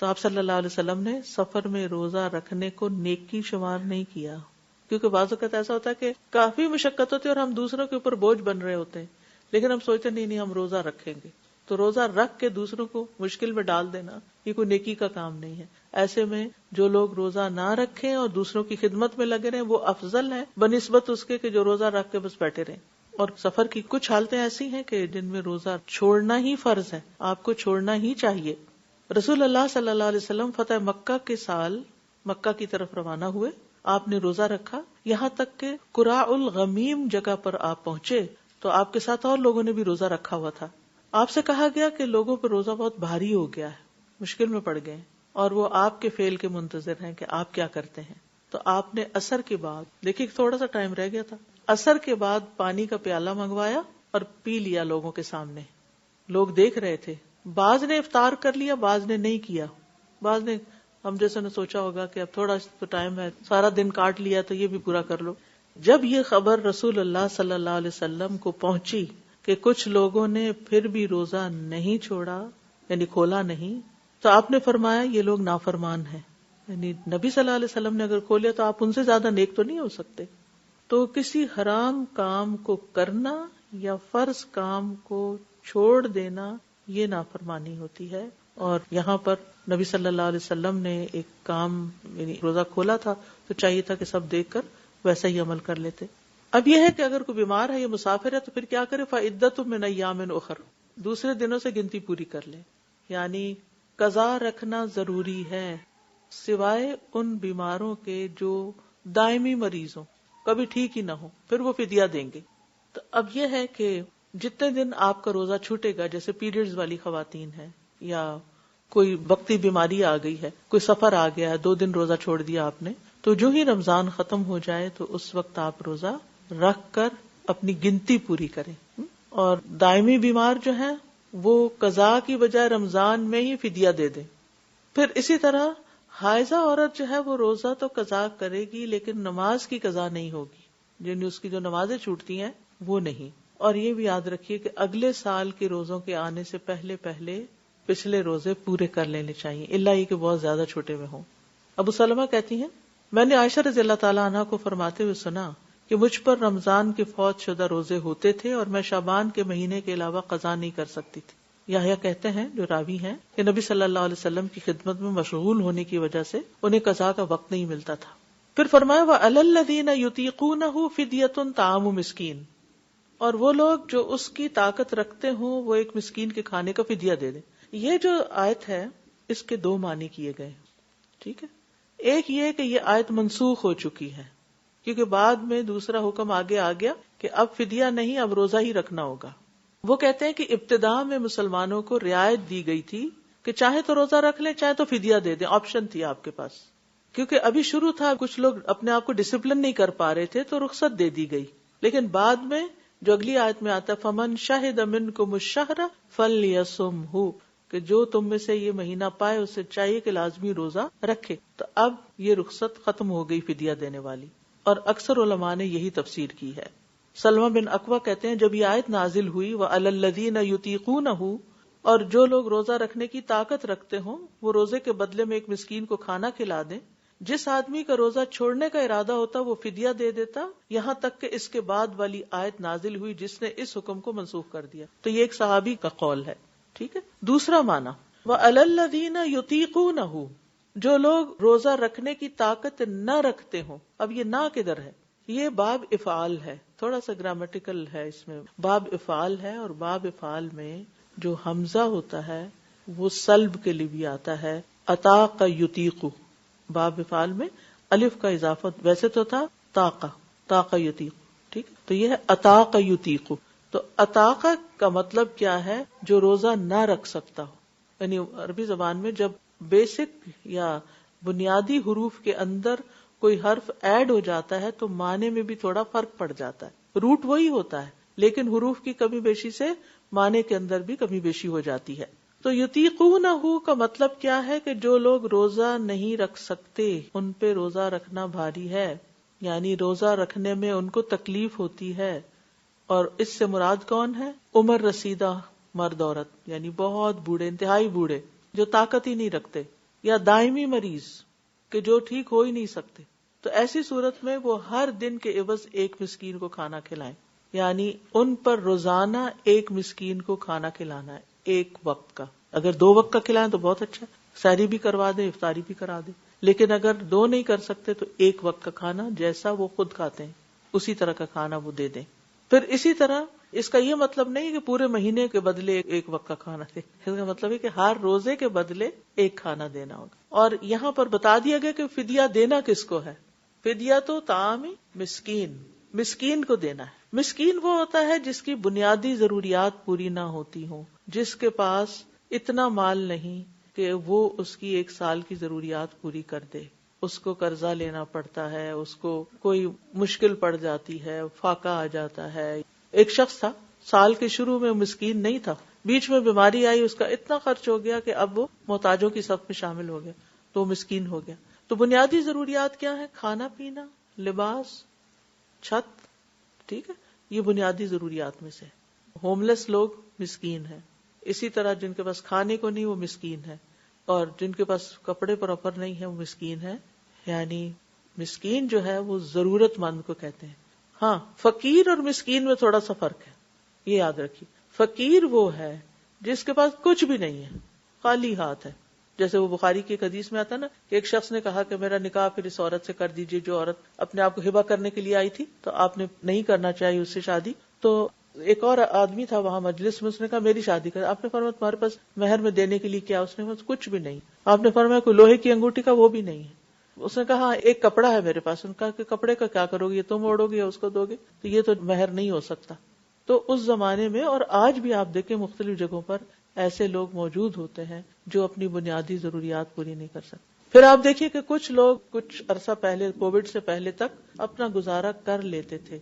تو آپ صلی اللہ علیہ وسلم نے سفر میں روزہ رکھنے کو نیکی شمار نہیں کیا، کیونکہ بعض اوقات ایسا ہوتا ہے کہ کافی مشقت ہوتی ہے اور ہم دوسروں کے اوپر بوجھ بن رہے ہوتے ہیں، لیکن ہم سوچتے نہیں ہم روزہ رکھیں گے، تو روزہ رکھ کے دوسروں کو مشکل میں ڈال دینا یہ کوئی نیکی کا کام نہیں ہے. ایسے میں جو لوگ روزہ نہ رکھیں اور دوسروں کی خدمت میں لگے رہیں وہ افضل ہے بنسبت اس کے کہ جو روزہ رکھ کے بس بیٹھے رہیں. اور سفر کی کچھ حالتیں ایسی ہیں کہ جن میں روزہ چھوڑنا ہی فرض ہے، آپ کو چھوڑنا ہی چاہیے. رسول اللہ صلی اللہ علیہ وسلم فتح مکہ کے سال مکہ کی طرف روانہ ہوئے. آپ نے روزہ رکھا یہاں تک کہ قراء الغمیم جگہ پر آپ پہنچے تو آپ کے ساتھ اور لوگوں نے بھی روزہ رکھا ہوا تھا. آپ سے کہا گیا کہ لوگوں پر روزہ بہت بھاری ہو گیا ہے، مشکل میں پڑ گئے اور وہ آپ کے فعل کے منتظر ہیں کہ آپ کیا کرتے ہیں. تو آپ نے عصر کے بعد، دیکھیے تھوڑا سا ٹائم رہ گیا تھا، عصر کے بعد پانی کا پیالہ منگوایا اور پی لیا لوگوں کے سامنے. لوگ دیکھ رہے تھے، بعض نے افطار کر لیا، بعض نے نہیں کیا، بعض نے ہم جیسے نے سوچا ہوگا کہ اب تھوڑا تو ٹائم ہے، سارا دن کاٹ لیا تو یہ بھی پورا کر لو. جب یہ خبر رسول اللہ صلی اللہ علیہ وسلم کو پہنچی کہ کچھ لوگوں نے پھر بھی روزہ نہیں چھوڑا، یعنی کھولا نہیں، تو آپ نے فرمایا یہ لوگ نافرمان ہیں. یعنی نبی صلی اللہ علیہ وسلم نے اگر کھولیا تو آپ ان سے زیادہ نیک تو نہیں ہو سکتے. تو کسی حرام کام کو کرنا یا فرض کام کو چھوڑ دینا یہ نافرمانی ہوتی ہے. اور یہاں پر نبی صلی اللہ علیہ وسلم نے ایک کام یعنی روزہ کھولا تھا تو چاہیے تھا کہ سب دیکھ کر ویسا ہی عمل کر لیتے. اب یہ ہے کہ اگر کوئی بیمار ہے یا مسافر ہے تو پھر کیا کرے؟ فَعِدَّةٌ مِّنْ أَيَّامٍ أُخَرَ، دوسرے دنوں سے گنتی پوری کر لے. یعنی قضا رکھنا ضروری ہے سوائے ان بیماروں کے جو دائمی مریض ہوں، کبھی ٹھیک ہی نہ ہو، پھر وہ فدیہ دیں گے. تو اب یہ ہے کہ جتنے دن آپ کا روزہ چھوٹے گا، جیسے پیریڈز والی خواتین ہیں یا کوئی وقتی بیماری آ گئی ہے، کوئی سفر آ گیا ہے، 2 دن روزہ چھوڑ دیا آپ نے، تو جو ہی رمضان ختم ہو جائے تو اس وقت آپ روزہ رکھ کر اپنی گنتی پوری کریں. اور دائمی بیمار جو ہیں وہ قضا کی بجائے رمضان میں ہی فدیہ دے دیں. پھر اسی طرح حائضہ عورت جو ہے وہ روزہ تو قضا کرے گی لیکن نماز کی قضا نہیں ہوگی، یعنی اس کی جو نمازیں چھوٹتی ہیں وہ نہیں. اور یہ بھی یاد رکھیے کہ اگلے سال کے روزوں کے آنے سے پہلے پہلے پچھلے روزے پورے کر لینے چاہیے، الا یہ کہ بہت زیادہ چھوٹے میں ہوں. ابو سلمہ کہتی ہیں میں نے عائشہ رضی اللہ تعالیٰ عنہ کو فرماتے ہوئے سنا کہ مجھ پر رمضان کے فوت شدہ روزے ہوتے تھے اور میں شعبان کے مہینے کے علاوہ قضا نہیں کر سکتی تھی. یحییٰ کہتے ہیں جو راوی ہیں کہ نبی صلی اللہ علیہ وسلم کی خدمت میں مشغول ہونے کی وجہ سے انہیں قضا کا وقت نہیں ملتا تھا. پھر فرمایا وَعَلَى الَّذِينَ يُطِيقُونَهُ فِدْيَةٌ طَعَامُ مِسْكِينٍ، اور وہ لوگ جو اس کی طاقت رکھتے ہوں وہ ایک مسکین کے کھانے کا فدیہ دے دیں. یہ جو آیت ہے اس کے 2 معنی کیے گئے. ٹھیک ہے، ایک یہ کہ یہ آیت منسوخ ہو چکی ہے کیونکہ بعد میں دوسرا حکم آگے آ گیا کہ اب فدیہ نہیں، اب روزہ ہی رکھنا ہوگا. وہ کہتے ہیں کہ ابتداء میں مسلمانوں کو رعایت دی گئی تھی کہ چاہے تو روزہ رکھ لیں چاہے تو فدیہ دے دیں، آپشن تھی آپ کے پاس. کیونکہ ابھی شروع تھا، کچھ لوگ اپنے آپ کو ڈسپلن نہیں کر پا رہے تھے تو رخصت دے دی گئی. لیکن بعد میں جو اگلی آیت میں آتا ہے فَمَنْ شَهِدَ مِنْكُمُ الشَّهْرَ فَلْيَصُمْهُ، کہ جو تم میں سے یہ مہینہ پائے اسے چاہیے کہ لازمی روزہ رکھے. تو اب یہ رخصت ختم ہو گئی فدیہ دینے والی، اور اکثر علماء نے یہی تفسیر کی ہے. سلمہ بن اکوع کہتے ہیں جب یہ آیت نازل ہوئی وَعَلَى الَّذِينَ يُطِيقُونَهُ، اور جو لوگ روزہ رکھنے کی طاقت رکھتے ہوں وہ روزے کے بدلے میں ایک مسکین کو کھانا کھلا دیں. جس آدمی کا روزہ چھوڑنے کا ارادہ ہوتا وہ فدیہ دے دیتا، یہاں تک کہ اس کے بعد والی آیت نازل ہوئی جس نے اس حکم کو منسوخ کر دیا. تو یہ ایک صحابی کا قول ہے. ٹھیک ہے. دوسرا معنی وَعَلَى الَّذِينَ يُطِيقُونَهُ، جو لوگ روزہ رکھنے کی طاقت نہ رکھتے ہوں. اب یہ نہ کدھر ہے؟ یہ باب افعال ہے، تھوڑا سا گرامیٹیکل ہے اس میں. باب افعال ہے اور باب افعال میں جو حمزہ ہوتا ہے وہ سلب کے لیے بھی آتا ہے. اطاق یطیق، باب افعال میں الف کا اضافہ ویسے تو تھا طاق یطیق. ٹھیک، تو یہ ہے اطاق یطیق. تو اطاق کا مطلب کیا ہے؟ جو روزہ نہ رکھ سکتا ہو. یعنی عربی زبان میں جب بیسک یا بنیادی حروف کے اندر کوئی حرف ایڈ ہو جاتا ہے تو معنی میں بھی تھوڑا فرق پڑ جاتا ہے. روٹ وہی ہوتا ہے لیکن حروف کی کمی بیشی سے معنی کے اندر بھی کمی بیشی ہو جاتی ہے. تو یطیقونہ کا مطلب کیا ہے کہ جو لوگ روزہ نہیں رکھ سکتے ان پہ روزہ رکھنا بھاری ہے، یعنی روزہ رکھنے میں ان کو تکلیف ہوتی ہے. اور اس سے مراد کون ہے؟ عمر رسیدہ مرد عورت، یعنی بہت بوڑھے، انتہائی بوڑھے جو طاقت ہی نہیں رکھتے. یا دائمی مریض کہ جو ٹھیک ہو ہی نہیں سکتے، تو ایسی صورت میں وہ ہر دن کے عوض ایک مسکین کو کھانا کھلائیں، یعنی ان پر روزانہ ایک مسکین کو کھانا کھلانا ہے ایک وقت کا. اگر 2 وقت کا کھلائیں تو بہت اچھا، سحری بھی کروا دیں، افطاری بھی کرا دیں. لیکن اگر 2 نہیں کر سکتے تو ایک وقت کا کھانا جیسا وہ خود کھاتے ہیں اسی طرح کا کھانا وہ دے دیں. پھر اسی طرح اس کا یہ مطلب نہیں کہ پورے مہینے کے بدلے ایک وقت کا کھانا دے، اس کا مطلب ہے کہ ہر روزے کے بدلے ایک کھانا دینا ہوگا. اور یہاں پر بتا دیا گیا کہ فدیہ دینا کس کو ہے. فدیہ تو طعام مسکین، مسکین کو دینا ہے. مسکین وہ ہوتا ہے جس کی بنیادی ضروریات پوری نہ ہوتی ہوں، جس کے پاس اتنا مال نہیں کہ وہ اس کی 1 سال کی ضروریات پوری کر دے. اس کو قرضہ لینا پڑتا ہے، اس کو کوئی مشکل پڑ جاتی ہے، فاقہ آ جاتا ہے. ایک شخص تھا، سال کے شروع میں مسکین نہیں تھا، بیچ میں بیماری آئی، اس کا اتنا خرچ ہو گیا کہ اب وہ محتاجوں کی صف میں شامل ہو گیا، تو وہ مسکین ہو گیا. تو بنیادی ضروریات کیا ہیں؟ کھانا پینا، لباس، چھت، ٹھیک ہے، یہ بنیادی ضروریات میں سے. ہوم لیس لوگ مسکین ہیں. اسی طرح جن کے پاس کھانے کو نہیں وہ مسکین ہے، اور جن کے پاس کپڑے پراپر نہیں ہے وہ مسکین ہے. یعنی مسکین جو ہے وہ ضرورت مند کو کہتے ہیں. ہاں، فقیر اور مسکین میں تھوڑا سا فرق ہے، یہ یاد رکھیے. فقیر وہ ہے جس کے پاس کچھ بھی نہیں ہے، خالی ہاتھ ہے. جیسے وہ بخاری کی ایک حدیث میں آتا نا کہ ایک شخص نے کہا کہ میرا نکاح پھر اس عورت سے کر دیجئے جو عورت اپنے آپ کو ہبہ کرنے کے لیے آئی تھی، تو آپ نے نہیں کرنا چاہیے اس سے شادی. تو ایک اور آدمی تھا وہاں مجلس میں، اس نے کہا میری شادی کر. آپ نے فرمایا تمہارے پاس مہر میں دینے کے لیے کیا؟ اس نے کہا کچھ بھی نہیں. آپ نے فرمایا کوئی لوہے کی انگوٹھی کا؟ وہ بھی نہیں ہے. اس نے کہا ایک کپڑا ہے میرے پاس. ان کا کہ کپڑے کا کیا کرو گے؟ یہ تم اوڑو گے یا اس کو دو گے؟ تو یہ تو مہر نہیں ہو سکتا. تو اس زمانے میں اور آج بھی آپ دیکھیں مختلف جگہوں پر ایسے لوگ موجود ہوتے ہیں جو اپنی بنیادی ضروریات پوری نہیں کر سکتے. پھر آپ دیکھیے کہ کچھ لوگ کچھ عرصہ پہلے، کووڈ سے پہلے تک اپنا گزارا کر لیتے تھے،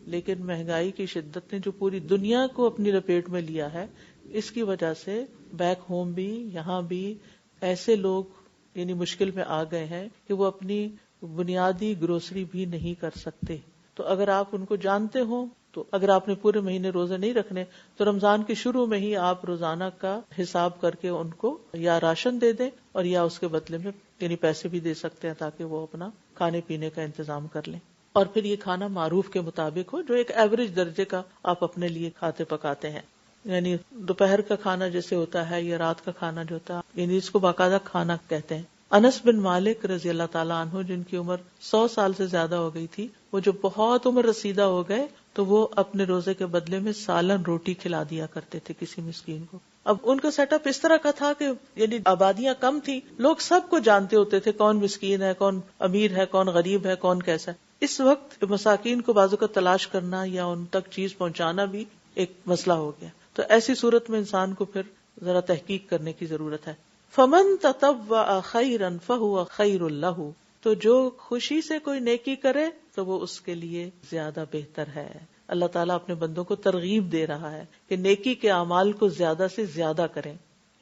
لیکن مہنگائی کی شدت نے جو پوری دنیا کو اپنی لپیٹ میں لیا ہے، اس کی وجہ سے بیک ہوم بھی، یہاں بھی ایسے لوگ یعنی مشکل میں آ گئے ہیں کہ وہ اپنی بنیادی گروسری بھی نہیں کر سکتے. تو اگر آپ ان کو جانتے ہو، تو اگر آپ نے پورے مہینے روزے نہیں رکھنے تو رمضان کے شروع میں ہی آپ روزانہ کا حساب کر کے ان کو یا راشن دے دیں اور یا اس کے بدلے میں یعنی پیسے بھی دے سکتے ہیں تاکہ وہ اپنا کھانے پینے کا انتظام کر لیں. اور پھر یہ کھانا معروف کے مطابق ہو، جو ایک ایوریج درجے کا آپ اپنے لیے کھاتے پکاتے ہیں. یعنی دوپہر کا کھانا جیسے ہوتا ہے یا رات کا کھانا جو ہوتا ہے، یعنی اس کو باقاعدہ کھانا کہتے ہیں. انس بن مالک رضی اللہ تعالیٰ عنہ جن کی عمر 100 سال سے زیادہ ہو گئی تھی، وہ جو بہت عمر رسیدہ ہو گئے تو وہ اپنے روزے کے بدلے میں سالن روٹی کھلا دیا کرتے تھے کسی مسکین کو. اب ان کا سیٹ اپ اس طرح کا تھا کہ یعنی آبادیاں کم تھی، لوگ سب کو جانتے ہوتے تھے کون مسکین ہے، کون امیر ہے، کون غریب ہے، کون کیسا ہے. اس وقت مساکین کو بازو کا تلاش کرنا یا ان تک چیز پہنچانا بھی ایک مسئلہ ہو گیا. تو ایسی صورت میں انسان کو پھر ذرا تحقیق کرنے کی ضرورت ہے. فمن تطوع خیرا فہو خیر لہ، تو جو خوشی سے کوئی نیکی کرے تو وہ اس کے لیے زیادہ بہتر ہے. اللہ تعالیٰ اپنے بندوں کو ترغیب دے رہا ہے کہ نیکی کے اعمال کو زیادہ سے زیادہ کریں،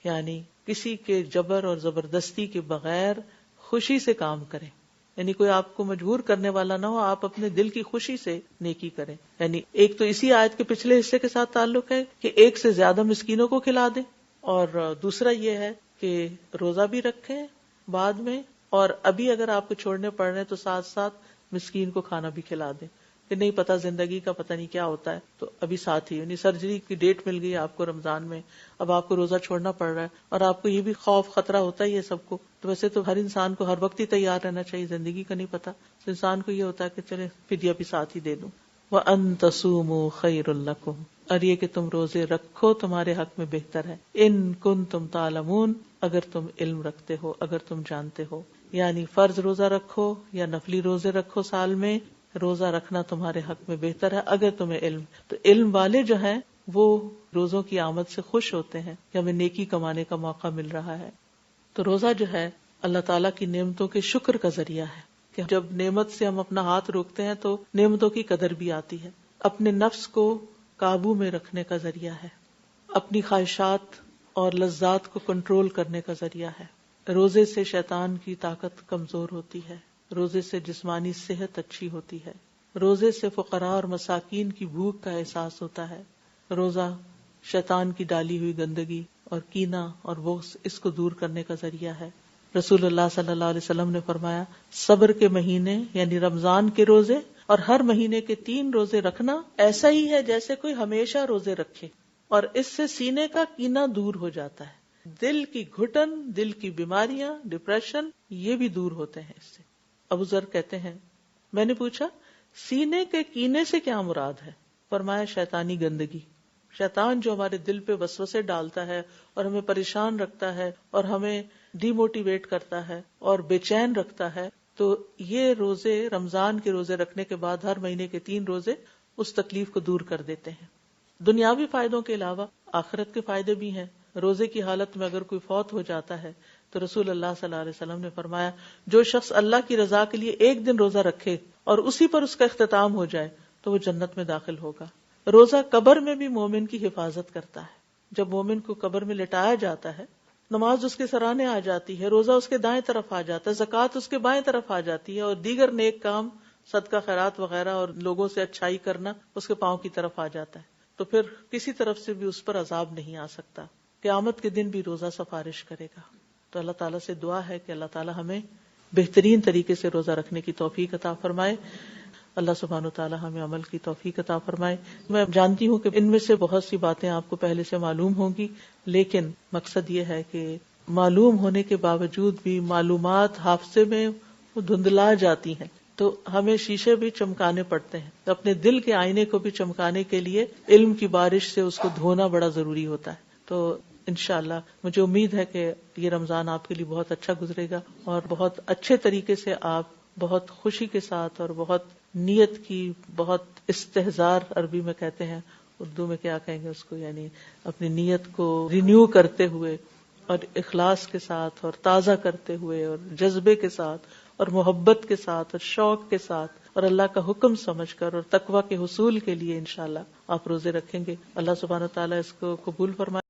یعنی کسی کے جبر اور زبردستی کے بغیر خوشی سے کام کریں. یعنی کوئی آپ کو مجبور کرنے والا نہ ہو، آپ اپنے دل کی خوشی سے نیکی کریں. یعنی ایک تو اسی آیت کے پچھلے حصے کے ساتھ تعلق ہے کہ ایک سے زیادہ مسکینوں کو کھلا دیں، اور دوسرا یہ ہے کہ روزہ بھی رکھیں بعد میں، اور ابھی اگر آپ کو چھوڑنے پڑ رہے ہیں تو ساتھ ساتھ مسکین کو کھانا بھی کھلا دیں کہ نہیں پتا زندگی کا پتہ نہیں کیا ہوتا ہے. تو ابھی ساتھ ہی یعنی سرجری کی ڈیٹ مل گئی آپ کو رمضان میں، اب آپ کو روزہ چھوڑنا پڑ رہا ہے اور آپ کو یہ بھی خوف خطرہ ہوتا ہی ہے سب کو. تو ویسے تو ہر انسان کو ہر وقت ہی تیار رہنا چاہیے، زندگی کا نہیں پتا، تو انسان کو یہ ہوتا ہے کہ چلے فدیہ بھی ساتھ ہی دے دوں. وَأَن تَصُومُوا خَيْرٌ لَكُمْ، اور یہ کہ تم روزے رکھو تمہارے حق میں بہتر ہے. ان کنتم تعلمون، اگر تم علم رکھتے ہو، اگر تم جانتے ہو. یعنی فرض روزہ رکھو یا نفلی روزے رکھو سال میں، روزہ رکھنا تمہارے حق میں بہتر ہے اگر تمہیں علم. تو علم والے جو ہیں وہ روزوں کی آمد سے خوش ہوتے ہیں کہ ہمیں نیکی کمانے کا موقع مل رہا ہے. تو روزہ جو ہے اللہ تعالیٰ کی نعمتوں کے شکر کا ذریعہ ہے کہ جب نعمت سے ہم اپنا ہاتھ روکتے ہیں تو نعمتوں کی قدر بھی آتی ہے. اپنے نفس کو قابو میں رکھنے کا ذریعہ ہے، اپنی خواہشات اور لذات کو کنٹرول کرنے کا ذریعہ ہے. روزے سے شیطان کی طاقت کمزور ہوتی ہے، روزے سے جسمانی صحت اچھی ہوتی ہے، روزے سے فقراء اور مساکین کی بھوک کا احساس ہوتا ہے. روزہ شیطان کی ڈالی ہوئی گندگی اور کینہ اور بغض اس کو دور کرنے کا ذریعہ ہے. رسول اللہ صلی اللہ علیہ وسلم نے فرمایا صبر کے مہینے یعنی رمضان کے روزے اور ہر مہینے کے 3 روزے رکھنا ایسا ہی ہے جیسے کوئی ہمیشہ روزے رکھے، اور اس سے سینے کا کینہ دور ہو جاتا ہے، دل کی گھٹن، دل کی بیماریاں، ڈپریشن، یہ بھی دور ہوتے ہیں اس سے۔ ابو ذر کہتے ہیں میں نے پوچھا سینے کے کینے سے کیا مراد ہے؟ فرمایا شیطانی گندگی، شیطان جو ہمارے دل پہ وسوسے ڈالتا ہے اور ہمیں پریشان رکھتا ہے اور ہمیں ڈی موٹیویٹ کرتا ہے اور بے چین رکھتا ہے، تو یہ روزے، رمضان کے روزے رکھنے کے بعد ہر مہینے کے 3 روزے اس تکلیف کو دور کر دیتے ہیں۔ دنیاوی فائدوں کے علاوہ آخرت کے فائدے بھی ہیں۔ روزے کی حالت میں اگر کوئی فوت ہو جاتا ہے تو رسول اللہ صلی اللہ علیہ وسلم نے فرمایا جو شخص اللہ کی رضا کے لیے 1 دن روزہ رکھے اور اسی پر اس کا اختتام ہو جائے تو وہ جنت میں داخل ہوگا۔ روزہ قبر میں بھی مومن کی حفاظت کرتا ہے۔ جب مومن کو قبر میں لٹایا جاتا ہے، نماز اس کے سرانے آ جاتی ہے، روزہ اس کے دائیں طرف آ جاتا ہے، زکوٰۃ اس کے بائیں طرف آ جاتی ہے، اور دیگر نیک کام، صدقہ خیرات وغیرہ اور لوگوں سے اچھائی کرنا اس کے پاؤں کی طرف آ جاتا ہے، تو پھر کسی طرف سے بھی اس پر عذاب نہیں آ سکتا۔ قیامت کے دن بھی روزہ سفارش کرے گا۔ تو اللہ تعالیٰ سے دعا ہے کہ اللہ تعالیٰ ہمیں بہترین طریقے سے روزہ رکھنے کی توفیق عطا فرمائے۔ اللہ سبحانہ وتعالیٰ ہمیں عمل کی توفیق عطا فرمائے۔ میں جانتی ہوں کہ ان میں سے بہت سی باتیں آپ کو پہلے سے معلوم ہوں گی، لیکن مقصد یہ ہے کہ معلوم ہونے کے باوجود بھی معلومات حافظے میں دھندلا جاتی ہیں، تو ہمیں شیشے بھی چمکانے پڑتے ہیں۔ اپنے دل کے آئینے کو بھی چمکانے کے لیے علم کی بارش سے اس کو دھونا بڑا ضروری ہوتا ہے۔ تو انشاءاللہ مجھے امید ہے کہ یہ رمضان آپ کے لیے بہت اچھا گزرے گا اور بہت اچھے طریقے سے آپ بہت خوشی کے ساتھ اور بہت نیت کی، بہت استحضار عربی میں کہتے ہیں، اردو میں کیا کہیں گے اس کو، یعنی اپنی نیت کو رینیو کرتے ہوئے اور اخلاص کے ساتھ اور تازہ کرتے ہوئے اور جذبے کے ساتھ اور محبت کے ساتھ اور شوق کے ساتھ اور اللہ کا حکم سمجھ کر اور تقویٰ کے حصول کے لیے انشاءاللہ آپ روزے رکھیں گے۔ اللہ سبحانہ وتعالیٰ اس کو قبول فرمائے۔